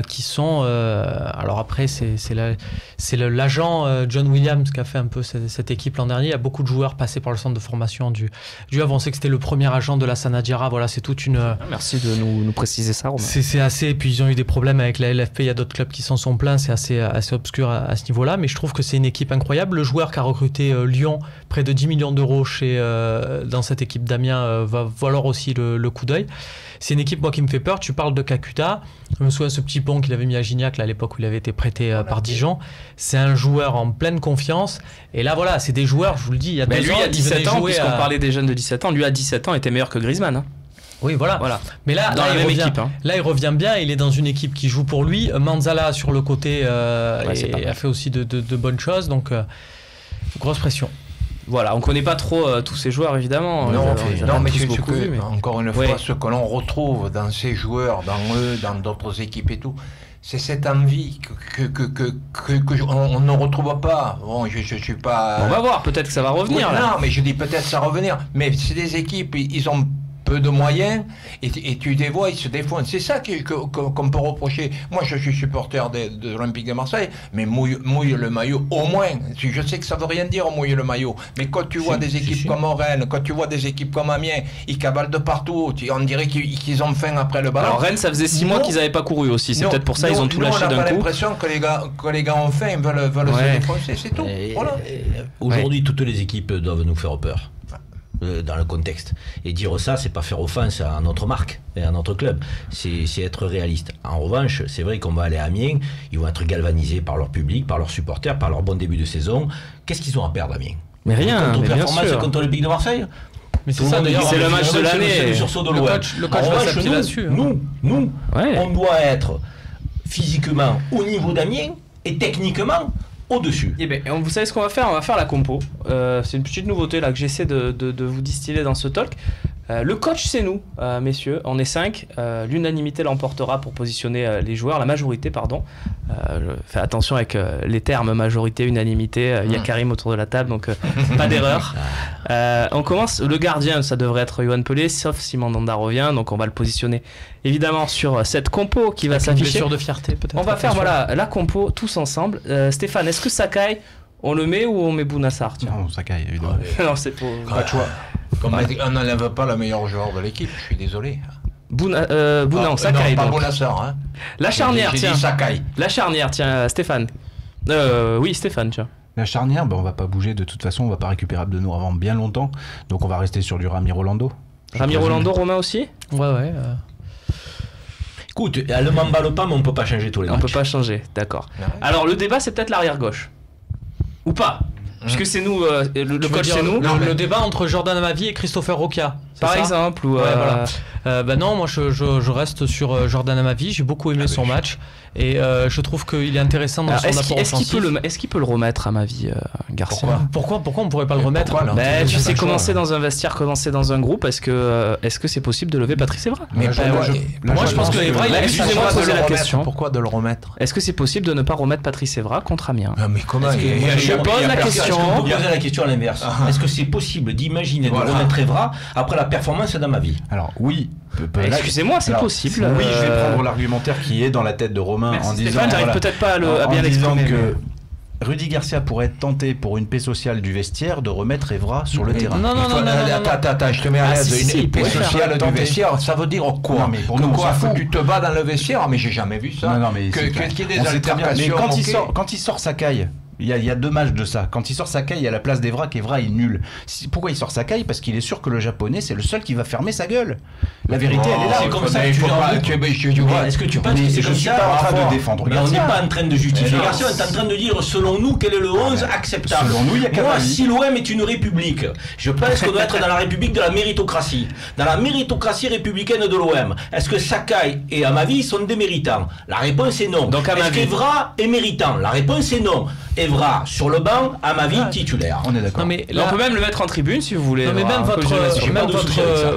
qui sont. Alors après, c'est l'agent John Williams qui a fait un peu cette équipe l'an dernier. Il y a beaucoup de joueurs passés par le centre de formation du Havre. On sait que c'était le premier agent de la Sanadiara. Voilà, c'est toute une. Merci de nous préciser ça, Romain. C'est assez. Puis ils ont eu des problèmes avec la LFP. Il y a d'autres clubs qui s'en sont plaints, c'est assez obscur à ce niveau-là, mais je trouve que c'est une équipe incroyable. Le joueur qui a recruté Lyon, près de 10 millions d'euros dans cette équipe d'Amiens, va valoir aussi le coup d'œil. C'est une équipe, moi, qui me fait peur. Tu parles de Kakuta, je me souviens de ce petit pont qu'il avait mis à Gignac là, à l'époque où il avait été prêté par Dijon. C'est un joueur en pleine confiance, et là voilà, c'est des joueurs, je vous le dis, il y a 2 ans, lui à 17 ans, puisqu'on parlait des jeunes de 17 ans, lui à 17 ans était meilleur que Griezmann, hein. Oui, voilà. Mais là, il revient bien. Il est dans une équipe qui joue pour lui. Manzala sur le côté a fait aussi de bonnes choses. Donc, grosse pression. Voilà, on connaît pas trop tous ces joueurs évidemment. Mais encore une fois, ce que l'on retrouve dans ces joueurs, dans eux, dans d'autres équipes et tout, c'est cette envie qu'on ne retrouve pas. Bon, je suis pas. On va voir, peut-être que ça va revenir. Non, mais je dis peut-être ça va revenir. Mais c'est des équipes, ils ont peu de moyens et tu les vois, ils se défendent. C'est ça qu'on peut reprocher. Moi, je suis supporter de l'Olympique de Marseille, mais mouille le maillot au moins. Je sais que ça veut rien dire mouiller le maillot, mais quand tu vois des équipes comme Rennes, quand tu vois des équipes comme Amiens, ils cavalent de partout. On dirait qu'ils ont faim après le ballon. Alors Rennes, ça faisait 6 mois qu'ils n'avaient pas couru aussi. C'est peut-être pour ça ils ont tout lâché d'un coup. On a l'impression que les gars ont faim, ils veulent se défoncer, c'est tout. Voilà. Aujourd'hui, toutes les équipes doivent nous faire peur. Dans le contexte. Et dire ça, c'est pas faire offense à notre marque et à notre club. C'est être réaliste. En revanche, c'est vrai qu'on va aller à Amiens, ils vont être galvanisés par leur public, par leurs supporters, par leur bon début de saison. Qu'est-ce qu'ils ont à perdre, Amiens ? Mais rien, mais bien Contre-performance sûr. contre l'Olympique de Marseille. Mais c'est ça d'ailleurs. c'est le match de l'année. Le coach va s'appuyer là-dessus. Nous, Ouais. on doit être physiquement au niveau d'Amiens et techniquement au-dessus. Eh ben, vous savez ce qu'on va faire? On va faire la compo. C'est une petite nouveauté là que j'essaie de vous distiller dans ce talk. Le coach, c'est nous, messieurs. On est 5. L'unanimité l'emportera pour positionner les joueurs. La majorité, pardon. Fais attention avec les termes majorité, unanimité. Il y a Karim autour de la table, donc pas d'erreur. On commence. Le gardien, ça devrait être Yoann Pelé, sauf si Mandanda revient. Donc on va le positionner évidemment sur cette compo qui va s'afficher. Blessure de fierté, peut-être. On va faire la compo tous ensemble. Stéphane, est-ce que Sakai, on le met ou on met Bounassar? Non, Sakai, évidemment. Non, c'est pour... Pas de choix. On n'enlève pas le meilleur joueur de l'équipe, je suis désolé. non, Sakai. Non, pas donc. Bounassar. Hein. La charnière, J'ai tiens. dit Sakai. La charnière, tiens, Stéphane. Oui, Stéphane, tiens. La charnière, on va pas bouger de toute façon, on va pas récupérer Abdennour avant bien longtemps, donc on va rester sur du Rami Rolando. Rami Rolando, Romain aussi? Ouais. Écoute, elle ne m'emballe pas, mais on ne peut pas changer tous les matchs. On peut pas changer, d'accord. Alors le débat, c'est peut-être l'arrière gauche. Ou pas? Puisque c'est nous, le coach c'est nous. Le débat entre Jordan Amavi et Christopher Roca. Par exemple, ou voilà. Non, moi je reste sur Jordan Amavi. J'ai beaucoup aimé son match et je trouve qu'il est intéressant dans son apport offensif. Est-ce qu'il peut le remettre à ma vie, Garcia? Pourquoi on pourrait pas le remettre? Tu sais, commencer dans un vestiaire, commencer dans un groupe, est-ce que c'est possible de lever Patrice Evra? Mais moi je pense que Evra, excusez-moi de poser la question. Pourquoi de le remettre? Est-ce que c'est possible de ne pas remettre Patrice Evra contre Amiens? Mais comment? Je pose la question. On peut poser la question à l'inverse. Est-ce que c'est possible d'imaginer de remettre Evra après la performance d'Amavi? Alors oui. Excusez-moi, c'est possible. Oui, je vais prendre l'argumentaire qui est dans la tête de Romain. Merci en disant, Stéphane, j'arrive peut-être pas à bien l'exprimer. Que Rudy Garcia pourrait être tenté pour une paix sociale du vestiaire de remettre Evra sur le terrain. Non. Attends, je te mets à l'aise. Une paix sociale du vestiaire, ça veut dire quoi? Non, mais pour nous, quoi, faut que tu te bats dans le vestiaire? Mais j'ai jamais vu ça. Non, mais qu'il y ait des altercations. Mais quand il sort Sakai, il y a deux matchs de ça. Quand il sort Sakai, il y a la place d'Evra qu'Evra est nul. Pourquoi il sort Sakai? Parce qu'il est sûr que le japonais, c'est le seul qui va fermer sa gueule. La vérité, elle est là. C'est comme ça que tu est-ce que tu penses que c'est comme ça? Je suis pas en train de défendre Mais on n'est Garcia. pas en train de justifier Garcia, on est en train de dire selon nous quel est le 11 acceptable. Selon nous, il y a Moi, Cavani. si l'OM est une république, je pense qu'on doit être dans la république de la méritocratie. Dans la méritocratie républicaine de l'OM. Est-ce que Sakai et Amavi sont des méritants? La réponse est non. Donc, est-ce qu'Evra est méritant? La réponse est non. Evra sur le banc, Amavi titulaire. On est d'accord. Non, mais On peut même le mettre en tribune si vous voulez. Non mais même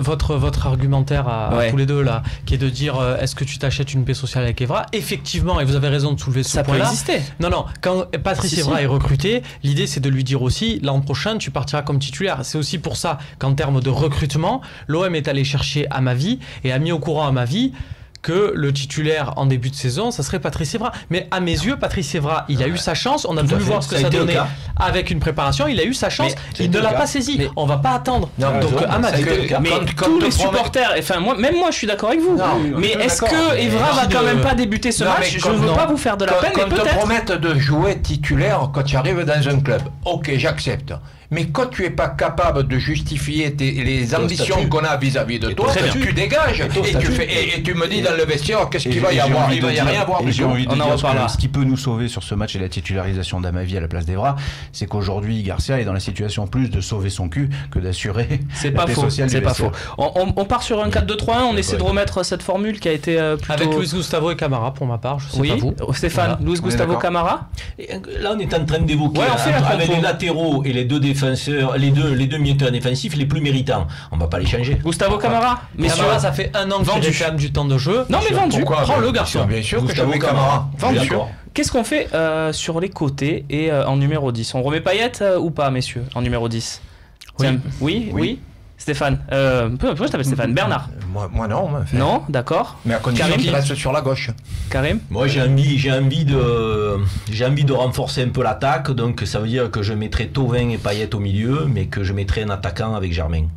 votre argumentaire à tous les deux là, qui est de dire est-ce que tu t'achètes une paix sociale avec Evra? Effectivement, et vous avez raison de soulever ce point-là. Ça peut exister. Non, quand Patrice Evra est recruté, l'idée c'est de lui dire aussi l'an prochain tu partiras comme titulaire. C'est aussi pour ça qu'en termes de recrutement, l'OM est allé chercher Amavi et a mis au courant Amavi que le titulaire en début de saison, ça serait Patrice Evra. Mais à mes yeux, Patrice Evra, il a eu sa chance. On a voulu voir ce que ça donnait avec une préparation. Il a eu sa chance. Il ne l'a pas saisi. On va pas attendre. Donc, mais tous les supporters, enfin même moi, je suis d'accord avec vous. Mais est-ce que Evra va quand même pas débuter ce match? Je ne veux pas vous faire de la peine, mais peut-être. Quand te promettent de jouer titulaire quand tu arrives dans un club, ok, j'accepte. Mais quand tu n'es pas capable de justifier les ambitions qu'on a vis-à-vis de toi, tu dégages et tu me dis dans le vestiaire qu'est-ce qu'il va y avoir. Il va y rien avoir. J'ai envie de dire ce qui peut nous sauver sur ce match et la titularisation d'Amavi à la place d'Evra, c'est qu'aujourd'hui Garcia est dans la situation plus de sauver son cul que d'assurer la paix sociale du vestiaire. On part sur un 4-2-3-1, on essaie de remettre cette formule qui a été plutôt... Avec Luis Gustavo et Camara pour ma part, je sais pas vous. Stéphane, Luis Gustavo Camara. Là on est en train d'évoquer avec les latéraux et les deux défenseurs, les deux militaires défensifs les plus méritants. On va pas les changer. Gustavo Camara. Camara, ça fait un an qu'il réclame du temps de jeu. Non mais vendu. Prends le garçon. Bien sûr que je mets Camara. Vendu. Qu'est-ce qu'on fait sur les côtés et en numéro 10? On remet Payet ou pas, messieurs, en numéro 10? Oui. Stéphane, pourquoi je t'appelle Stéphane? Bernard? Moi non. Non, d'accord. Mais à condition qu'il reste sur la gauche. Karim? Moi j'ai envie de renforcer un peu l'attaque, donc ça veut dire que je mettrai Thauvin et Payet au milieu, mais que je mettrai un attaquant avec Germain.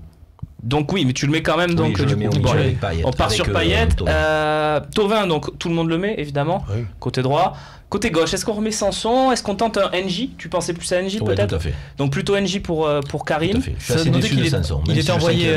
Donc oui, mais tu le mets quand même. Donc je le mets au milieu avec Payet. On part sur Payet. Thauvin, donc tout le monde le met évidemment. Oui. Côté droit. Côté gauche, est-ce qu'on remet Sanson? Est-ce qu'on tente un NJ? Tu pensais plus à NJ peut-être? Tout à fait. Donc plutôt NJ pour Karim. Tout à fait. Je suis assez déçu de Sanson. Il était envoyé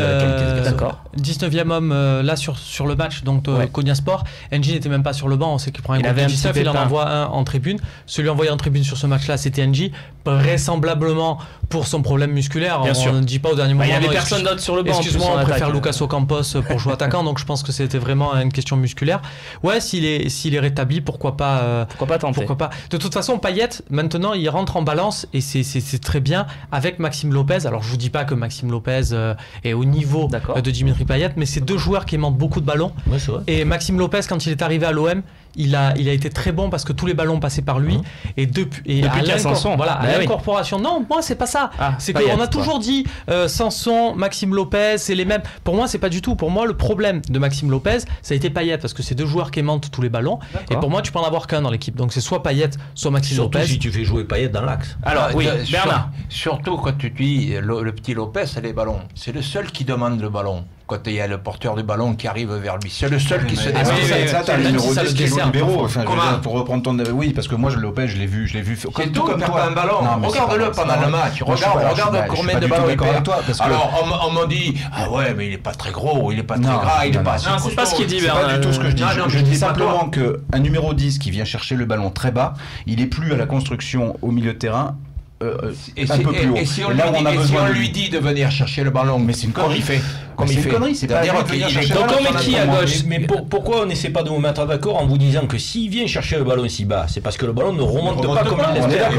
d'accord. 19e homme là sur le match donc Konya Sport. NJ n'était même pas sur le banc, on sait qu'il prend un groupe de 19, il en envoie un en tribune. Celui envoyé en tribune sur ce match-là, c'était NJ, vraisemblablement pour son problème musculaire. On ne dit pas au dernier moment. Il y avait personne d'autre sur le banc. Excuse-moi, on préfère Lucas Ocampos pour jouer attaquant, donc je pense que c'était vraiment une question musculaire. Ouais, s'il est rétabli, pourquoi pas tenter. Pourquoi pas. De toute façon, Payet, maintenant, il rentre en balance et c'est très bien avec Maxime Lopez. Alors, je vous dis pas que Maxime Lopez est au niveau de Dimitri Payet, mais c'est deux joueurs qui aimant beaucoup de ballons. Ouais, c'est vrai. Et Maxime Lopez, quand il est arrivé à l'OM, il a été très bon parce que tous les ballons passaient par lui. Et depuis l'incorporation, non, moi c'est pas ça. C'est qu'on a toujours dit Sanson, Maxime Lopez, c'est les mêmes. Pour moi, c'est pas du tout. Pour moi, le problème de Maxime Lopez, ça a été Payet parce que c'est deux joueurs qui aimantent tous les ballons. Et pour moi, tu peux en avoir qu'un dans l'équipe. Donc c'est soit Payet, soit Maxime Lopez. Surtout si tu fais jouer Payet dans l'axe. Alors oui, Bernard. Surtout quand tu dis le petit Lopez, c'est les ballons. C'est le seul qui demande le ballon. Quand il y a le porteur du ballon qui arrive vers lui, c'est le seul qui se démarque. Ça, t'as le numéro 10 qui est le libéraux. Enfin, pour reprendre ton... Oui, parce que moi, Lopez, je l'ai vu. C'est tout comme toi. Un ballon. Regarde-le pendant le match. Regarde combien de ballons il perd. Alors, on m'a dit, ah ouais, mais il est pas très gros, il est pas très gras, il est pas assez costaud. C'est pas ce qu'il dit, Bernard. C'est pas du tout ce que je dis. Je dis simplement qu'un numéro 10 qui vient chercher le ballon très bas, il est plus à la construction au milieu de terrain. Un peu plus haut. Et si on lui dit de venir chercher le ballon, mais c'est une connerie. Comme il fait. C'est une connerie, c'est pas dire qu'il est donc on met qui à gauche? Mais pourquoi on n'essaie pas de vous mettre d'accord en vous disant que s'il vient chercher le ballon si bas, c'est parce que le ballon ne remonte pas comme il l'espère.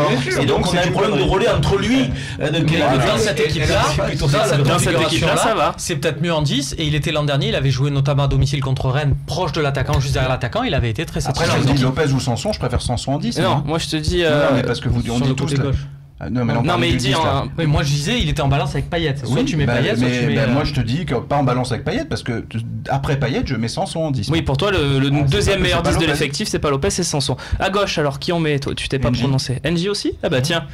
Et donc on a un problème de relais entre lui. Dans cette équipe-là, ça va. C'est peut-être mieux en 10. Et il était l'an dernier, il avait joué notamment à domicile contre Rennes, proche de l'attaquant, juste derrière l'attaquant. Il avait été très satisfait. Après, je dis Lopez ou Sanson, je préfère Sanson en 10. Non, moi je te dis. Non, mais parce que vous on dit tous gauche. Non, mais il dit moi je disais il était en balance avec Payet. Soit tu mets Payet, soit tu mets. Moi je te dis que pas en balance avec Payet parce que après Payet je mets Sanson en 10. Oui, pour toi le deuxième meilleur 10 de l'effectif c'est pas Lopez, c'est Sanson. À gauche alors qui on met? Toi tu t'es pas prononcé. NJ aussi? Ah bah tiens.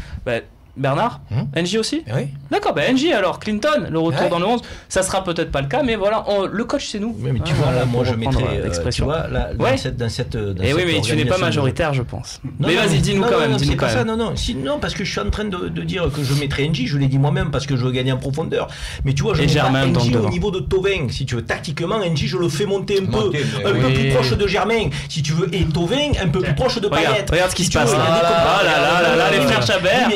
Bernard, NJ aussi? Oui. D'accord, NJ alors, Clinton, le retour dans le 11, ça sera peut-être pas le cas, mais voilà, le coach c'est nous. Oui, mais tu vois, là, moi je mettrais l'expression. Dans cette et oui, mais tu n'es pas majoritaire, je pense. Mais vas-y, dis-nous quand même. C'est pas ça, non, parce que je suis en train de dire que je mettrais NJ, je l'ai dit moi-même parce que je veux gagner en profondeur. Mais tu vois, je mets pas NJ au niveau de Thauvin, si tu veux. Tactiquement, NJ, je le fais monter un peu plus proche de Germain, si tu veux, et Thauvin un peu plus proche de Payet. Regarde ce qui se passe là. Ah là, les frères Chabert.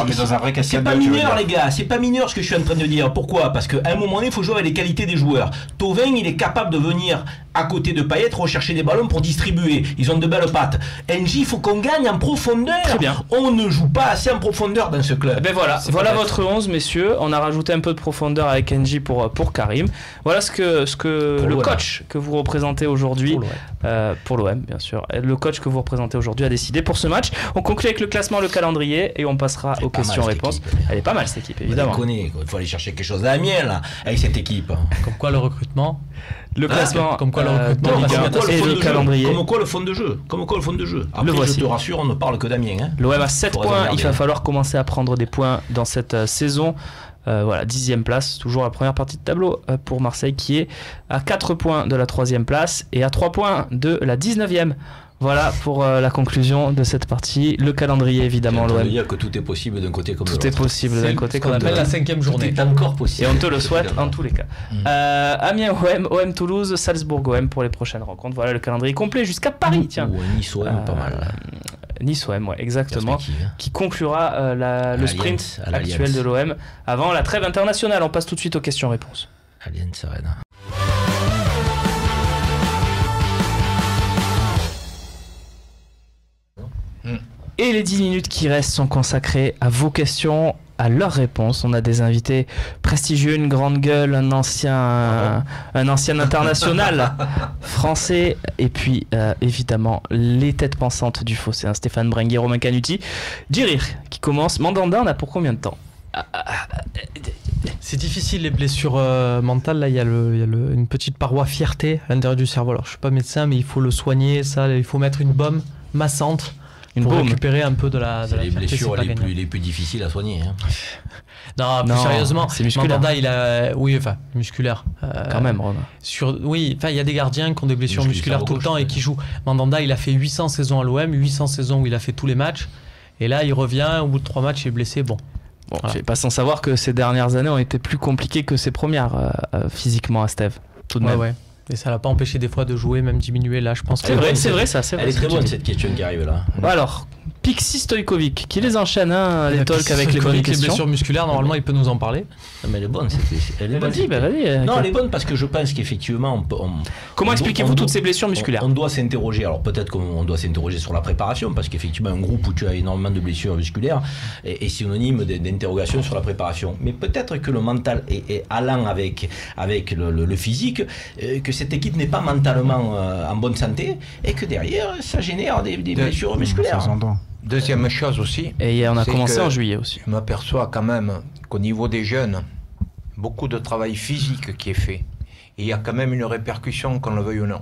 Mais dans un vrai c'est pas mineur les gars, c'est pas mineur ce que je suis en train de dire. Pourquoi? Parce qu'à un moment donné il faut jouer avec les qualités des joueurs. Thauvin il est capable de venir à côté de Payet rechercher des ballons pour distribuer. Ils ont de belles pattes. NJ il faut qu'on gagne en profondeur. Très bien. On ne joue pas assez en profondeur dans ce club. Ben voilà votre 11 messieurs. On a rajouté un peu de profondeur avec NJ pour Karim. Voilà ce que le coach que vous représentez aujourd'hui pour l'OM bien sûr. Le coach que vous représentez aujourd'hui a décidé pour ce match. On conclut avec le classement, le calendrier et on passera aux questions-réponses. Elle est pas mal cette équipe évidemment. Il faut aller chercher quelque chose à la mienne là avec cette équipe. Comme quoi le recrutement, le classement, comme quoi le recrutement, et le calendrier. Comme quoi le fond de jeu. Après je te rassure, on ne parle que d'Amiens. L'OM a 7 points. Il va falloir commencer à prendre des points dans cette saison. Voilà, 10e place, toujours la première partie de tableau pour Marseille qui est à 4 points de la 3e place et à 3 points de la 19e. Voilà pour la conclusion de cette partie. Le calendrier évidemment. On peut dire que tout est possible d'un côté comme de l'autre. Tout est possible d'un côté comme de l'autre. On appelle la 5e journée. Tout est encore possible. Et on te le souhaite en tous les cas. Amiens OM Toulouse, Salzbourg OM pour les prochaines rencontres. Voilà le calendrier complet jusqu'à Paris. Tiens. Ou Nice OM pas mal. Nice OM, ouais, exactement. Qui conclura le sprint actuel de l'OM avant la trêve internationale. On passe tout de suite aux questions-réponses. Allianz Arena. Et les 10 minutes qui restent sont consacrées à vos questions, à leurs réponses. On a des invités prestigieux, une grande gueule, un ancien international français, et puis évidemment les têtes pensantes du fossé, Stéphane Brenguet, Romain Canuti. Djirir qui commence. Mandanda, on a pour combien de temps? C'est difficile les blessures mentales. Là, il y a une petite paroi fierté à l'intérieur du cerveau. Alors, je suis pas médecin, mais il faut le soigner. Ça, il faut mettre une baume massante pour récupérer un peu de la les blessures les plus difficiles à soigner. Hein. Non, plus sérieusement, Mandanda, il a, musculaire. Quand même, Romain. Il y a des gardiens qui ont des blessures musculaires tout le temps et qui jouent. Mandanda, il a fait 800 saisons à l'OM, 800 saisons où il a fait tous les matchs. Et là, il revient, au bout de 3 matchs, il est blessé. Bon, voilà. Pas sans savoir que ces dernières années ont été plus compliquées que ses premières, physiquement, à Steve. Tout de même. Ouais. Et ça l'a pas empêché des fois de jouer, même diminuer. Là, je pense. C'est vrai. Elle est très bonne cette question qui arrive là. Alors, Pixi Stojkovic, qui les enchaîne, les talks avec les bonnes questions. Les blessures musculaires, normalement, il peut nous en parler. Non, mais elle est bonne. Elle est bonne. Vas-y. Non, elle est bonne parce que je pense qu'effectivement. Comment expliquez-vous toutes ces blessures musculaires? On doit s'interroger. Alors peut-être qu'on doit s'interroger sur la préparation, parce qu'effectivement, un groupe où tu as énormément de blessures musculaires est synonyme d'interrogation sur la préparation. Mais peut-être que le mental est allant avec le physique, que cette équipe n'est pas mentalement en bonne santé et que derrière, ça génère des blessures musculaires. Deuxième chose aussi. Et on a commencé en juillet aussi. Je m'aperçois quand même qu'au niveau des jeunes, beaucoup de travail physique qui est fait. Et il y a quand même une répercussion, qu'on le veuille ou non.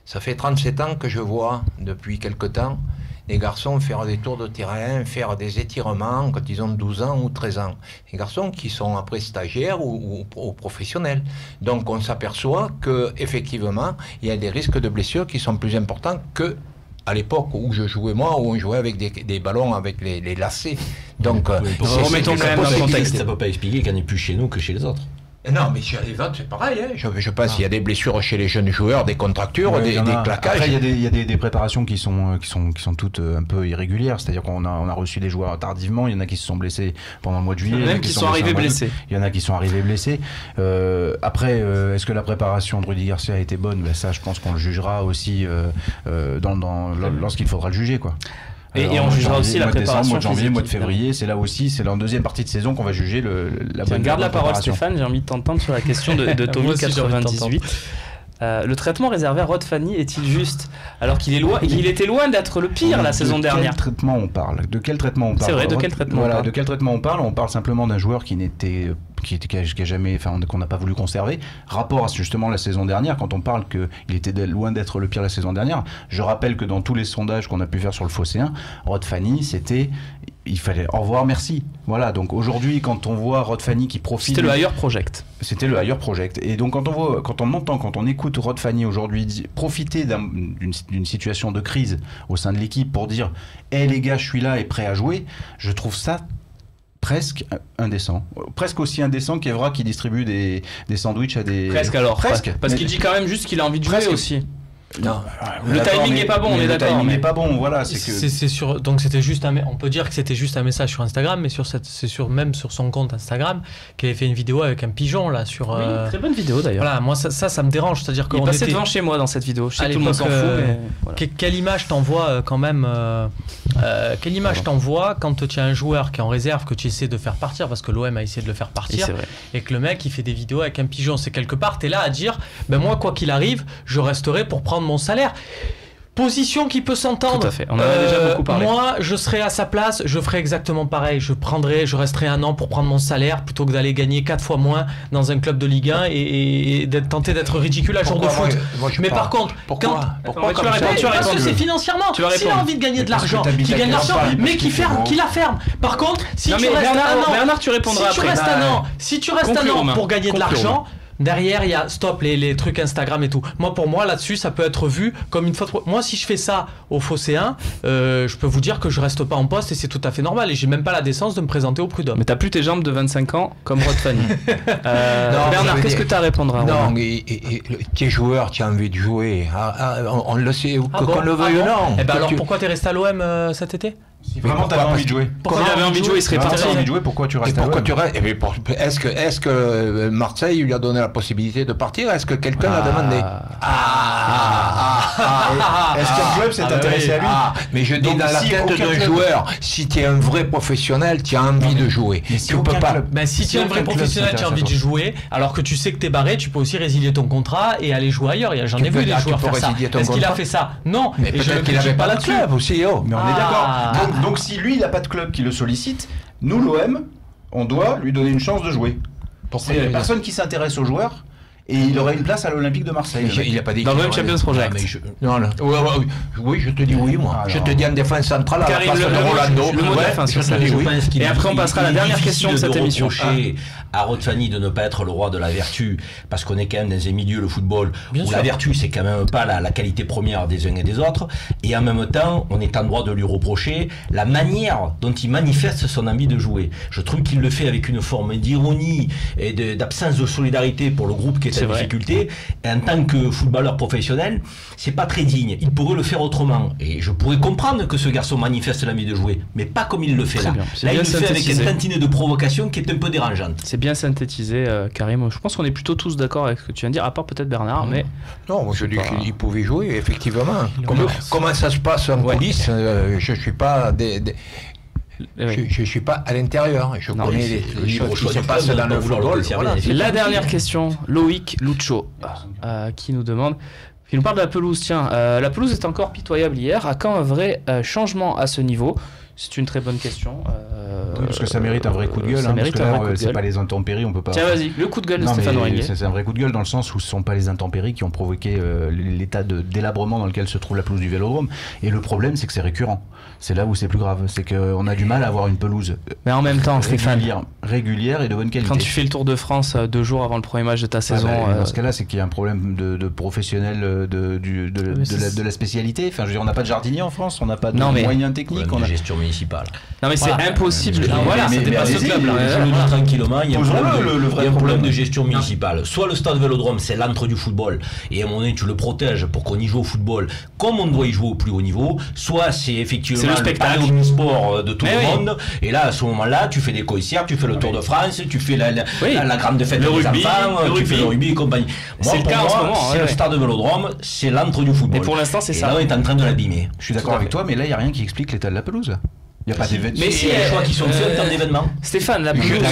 Ça fait 37 ans que je vois, depuis quelque temps, les garçons faire des tours de terrain, faire des étirements quand ils ont 12 ans ou 13 ans. Les garçons qui sont après stagiaires ou professionnels. Donc on s'aperçoit qu'effectivement, il y a des risques de blessures qui sont plus importants que à l'époque où je jouais moi, où on jouait avec des ballons avec les lacets. Donc, remettons quand même dans le contexte. Ça ne peut pas expliquer qu'il n'y en ait plus chez nous que chez les autres. Non, mais chez les autres, c'est pareil. Hein. Je pense qu'il y a des blessures chez les jeunes joueurs, des contractures, des claquages. Après, il y a des préparations qui sont toutes un peu irrégulières. C'est-à-dire qu'on a reçu des joueurs tardivement. Il y en a qui se sont blessés pendant le mois de juillet. Il y en a qui sont arrivés blessés. Il y en a qui sont arrivés blessés. Après, est-ce que la préparation de Rudy Garcia a été bonne? Ça, je pense qu'on le jugera aussi lorsqu'il faudra le juger, quoi. Et on jugera aussi la préparation. Mois de janvier, mois de février, c'est là aussi, c'est en deuxième partie de saison qu'on va juger la bonne. Garde la parole, Stéphane. J'ai envie de t'entendre sur la question de Tommy 98. Le traitement réservé à Rod Fanny est-il juste alors qu'il était loin d'être le pire la saison dernière? De quel traitement on parle? De quel traitement on parle? C'est vrai, de quel traitement on parle? De quel traitement on parle? On parle simplement d'un joueur qui a jamais, qu'on n'a pas voulu conserver. Rapport à justement la saison dernière, quand on parle qu'il était loin d'être le pire la saison dernière, je rappelle que dans tous les sondages qu'on a pu faire sur le Phocéen, Rod Fanny, il fallait au revoir, merci. Voilà, donc aujourd'hui, quand on voit Rod Fanny qui profite... C'était le Higher Project. C'était le Higher Project. Et donc quand on écoute Rod Fanny aujourd'hui profiter d'une situation de crise au sein de l'équipe pour dire « Hey les gars, je suis là et prêt à jouer », je trouve ça presque indécent. Presque aussi indécent qu'Evra qui distribue des sandwichs à des... Presque alors. Presque. Parce qu'il dit quand même juste qu'il a envie de jouer aussi. Non. Le timing n'est pas bon, on est d'accord. Le timing n'est pas bon, voilà. Donc c'était juste on peut dire que c'était juste un message sur Instagram, mais même sur son compte Instagram, qu'il avait fait une vidéo avec un pigeon là sur. Oui, très bonne vidéo d'ailleurs. Voilà, moi ça me dérange, c'est-à-dire qu'on était passé devant chez moi dans cette vidéo. Je sais que tout le monde s'en fout. Mais voilà. Quelle image t'envoie quand même quelle image t'envoie quand tu as un joueur qui est en réserve que tu essaies de faire partir parce que l'OM a essayé de le faire partir et que le mec il fait des vidéos avec un pigeon, c'est quelque part t'es là à dire moi quoi qu'il arrive je resterai pour prendre mon salaire. Position qui peut s'entendre. Tout à fait. On en a déjà beaucoup parlé. Moi, je serais à sa place, je ferais exactement pareil. Je resterais 1 an pour prendre mon salaire plutôt que d'aller gagner 4 fois moins dans un club de Ligue 1 et tenter d'être ridicule à jour de foot. Mais par contre, pourquoi parce que c'est financièrement. S'il a envie de gagner de l'argent, qu'il gagne de l'argent, mais qu'il la ferme. Par contre, si tu restes un an, Bernard, tu répondras après. Si tu restes un an pour gagner de l'argent. Derrière, il y a stop les trucs Instagram et tout. Pour moi, là-dessus, ça peut être vu comme une faute. Moi, si je fais ça au Phocéen, je peux vous dire que je reste pas en poste et c'est tout à fait normal. Et j'ai même pas la décence de me présenter au Prud'homme. Mais t'as plus tes jambes de 25 ans comme Rod Fanny. Bernard, qu'est-ce que t'as à répondre à Non, tu es joueur, tu as envie de jouer. On le sait, qu'on le veuille ou non. Alors pourquoi t'es resté à l'OM cet été? Si vraiment t'avais envie de jouer. Quand il avait envie de jouer, il serait parti. Envie de jouer, pourquoi tu restes à l'OM? Est-ce que Marseille lui a donné la possibilité de partir? Est-ce que quelqu'un l'a demandé? Est-ce qu'un club s'est intéressé à lui? Mais je dis dans la tête d'un joueur, si tu es un vrai professionnel, tu as envie de jouer. Tu peux pas. Si tu es un vrai professionnel, tu as envie de jouer, alors que tu sais que t'es barré, tu peux aussi résilier ton contrat et aller jouer ailleurs. J'en ai vu des joueurs faire ça. Est-ce qu'il a fait ça? Non. Mais peut-être qu'il n'avait pas de club aussi. Mais on est d'accord. Donc si lui il n'a pas de club qui le sollicite, nous l'OM, on doit lui donner une chance de jouer. C'est la personne qui s'intéresse aux joueurs et il aurait une place à l'Olympique de Marseille. Il n'a pas dit dans le même Champions Project. Non, oui, je te dis oui, moi. Je te dis en défense centrale à la place de Rolando. Le mot de la fin, je te dis oui. Et après, on passera à la dernière question de cette émission. À Rod Fanny de ne pas être le roi de la vertu, parce qu'on est quand même dans un milieu, le football, où la vertu, c'est quand même pas la qualité première des uns et des autres, et en même temps, on est en droit de lui reprocher la manière dont il manifeste son envie de jouer. Je trouve qu'il le fait avec une forme d'ironie et d'absence de solidarité pour le groupe qui est en difficulté, et en tant que footballeur professionnel, c'est pas très digne. Il pourrait le faire autrement, et je pourrais comprendre que ce garçon manifeste l'envie de jouer, mais pas comme il le fait là. Là, il le fait avec une tantinet de provocation qui est un peu dérangeante. C'est bien synthétisé, Karim. Je pense qu'on est plutôt tous d'accord avec ce que tu viens de dire, à part peut-être Bernard, mais... Non, moi je dis qu'il pouvait jouer, effectivement. Comment ça se passe en coulisses, je suis pas... Je suis pas à l'intérieur, je connais les choses qui se passent dans le football. La dernière question, Loïc Lucho, qui nous demande... Il nous parle de la pelouse. Tiens, la pelouse est encore pitoyable hier. À quand un vrai changement à ce niveau? C'est une très bonne question. Oui, parce que ça mérite un vrai coup de gueule. Parce que là, c'est pas les intempéries, on peut pas. Tiens, vas-y, le coup de gueule de Stéphane Orenguet. C'est un vrai coup de gueule dans le sens où ce sont pas les intempéries qui ont provoqué l'état de délabrement dans lequel se trouve la pelouse du Vélodrome. Et le problème, c'est que c'est récurrent. C'est là où c'est plus grave. C'est qu'on a du mal à avoir une pelouse. Mais en même temps, régulière et de bonne qualité. Quand tu fais le Tour de France 2 jours avant le premier match de ta saison. Dans ce cas-là, c'est qu'il y a un problème de professionnels de la spécialité. Enfin, je veux dire, on n'a pas de jardinier en France, on n'a pas de moyens techniques. On a gestion municipale. Non mais c'est impossible. Voilà, c'était pas ce club là. Je le dis tranquillement, il y a un problème de gestion municipale. Soit le stade Vélodrome, c'est l'antre du football, et à un moment donné, tu le protèges pour qu'on y joue au football comme on doit y jouer au plus haut niveau. Soit c'est effectivement le palais omnisport de tout le monde. Et là, à ce moment-là, tu fais des coïssières, tu fais le Tour de France, tu fais la grande fête des enfants, tu fais le rugby et compagnie. C'est le cas en ce moment. C'est le stade Vélodrome, c'est l'antre du football. Et pour l'instant, c'est ça. Et là, on est en train de l'abîmer. Je suis d'accord avec toi, mais là, il n'y a rien qui explique l'état de la pelouse. Il n'y a pas d'événements. Mais si, il y a des choix qui sont faits en termes d'événements. Stéphane, la pelouse.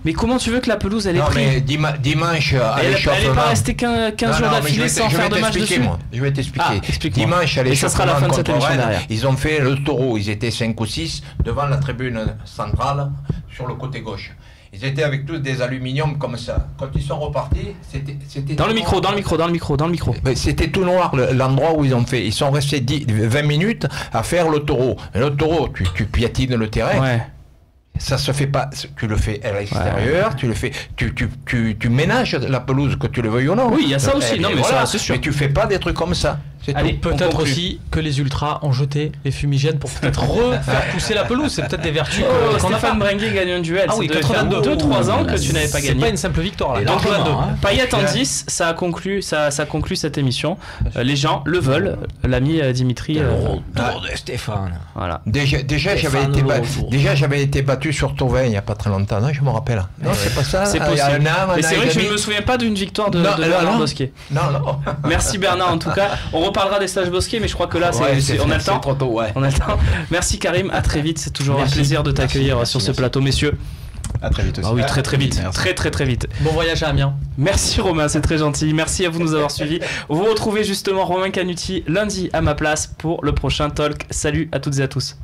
Mais comment tu veux que la pelouse elle est prise? Mais dimanche à l'échauffement. Elle n'est pas restée 15 jours d'affilée sans faire de match dessus. Je vais t'expliquer. Dimanche à l'échauffement. Et ça sera la fin de cette émission derrière. Ils ont fait le taureau. Ils étaient 5 ou 6 devant la tribune centrale sur le côté gauche. Ils étaient avec tous des aluminiums comme ça. Quand ils sont repartis, c'était dans le micro. C'était tout noir l'endroit où ils ont fait. Ils sont restés 20 minutes à faire le taureau. Et le taureau, tu piétines le terrain. Ouais. Ça se fait pas. Tu le fais à l'extérieur. Tu le fais. Tu ménages la pelouse, que tu le veuilles ou non. Oui, il y a ça aussi. Non, mais ça, c'est sûr. Mais tu fais pas des trucs comme ça. Allez, peut-être aussi que les ultras ont jeté les fumigènes pour peut-être refaire pousser la pelouse. C'est peut-être des vertus qu'on a pas. Stéphane Brenguet gagne un duel. Ah oui, 2-3 ans que tu n'avais pas gagné. C'est pas une simple victoire là. Donc Payet en 10, ça a conclu cette émission. Les gens le veulent. L'ami Dimitri. Le retour de Stéphane. Voilà. Déjà j'avais été battu sur Tauvin il n'y a pas très longtemps. Non, je me rappelle. Non, c'est pas ça. C'est possible. Mais c'est vrai que je ne me souviens pas d'une victoire de Bernard Bosquet. Non. Merci Bernard en tout cas. On reparlera des stages Bosquet, mais je crois que là, on a le temps. Trop tôt, on a le temps. Merci Karim, à très vite. C'est toujours un plaisir de t'accueillir sur ce plateau, messieurs. À très vite aussi. Ah oui, très vite. Très vite. Bon voyage à Amiens. Merci Romain, c'est très gentil. Merci à vous de nous avoir suivis. Vous retrouvez justement Romain Canuti lundi à ma place pour le prochain talk. Salut à toutes et à tous.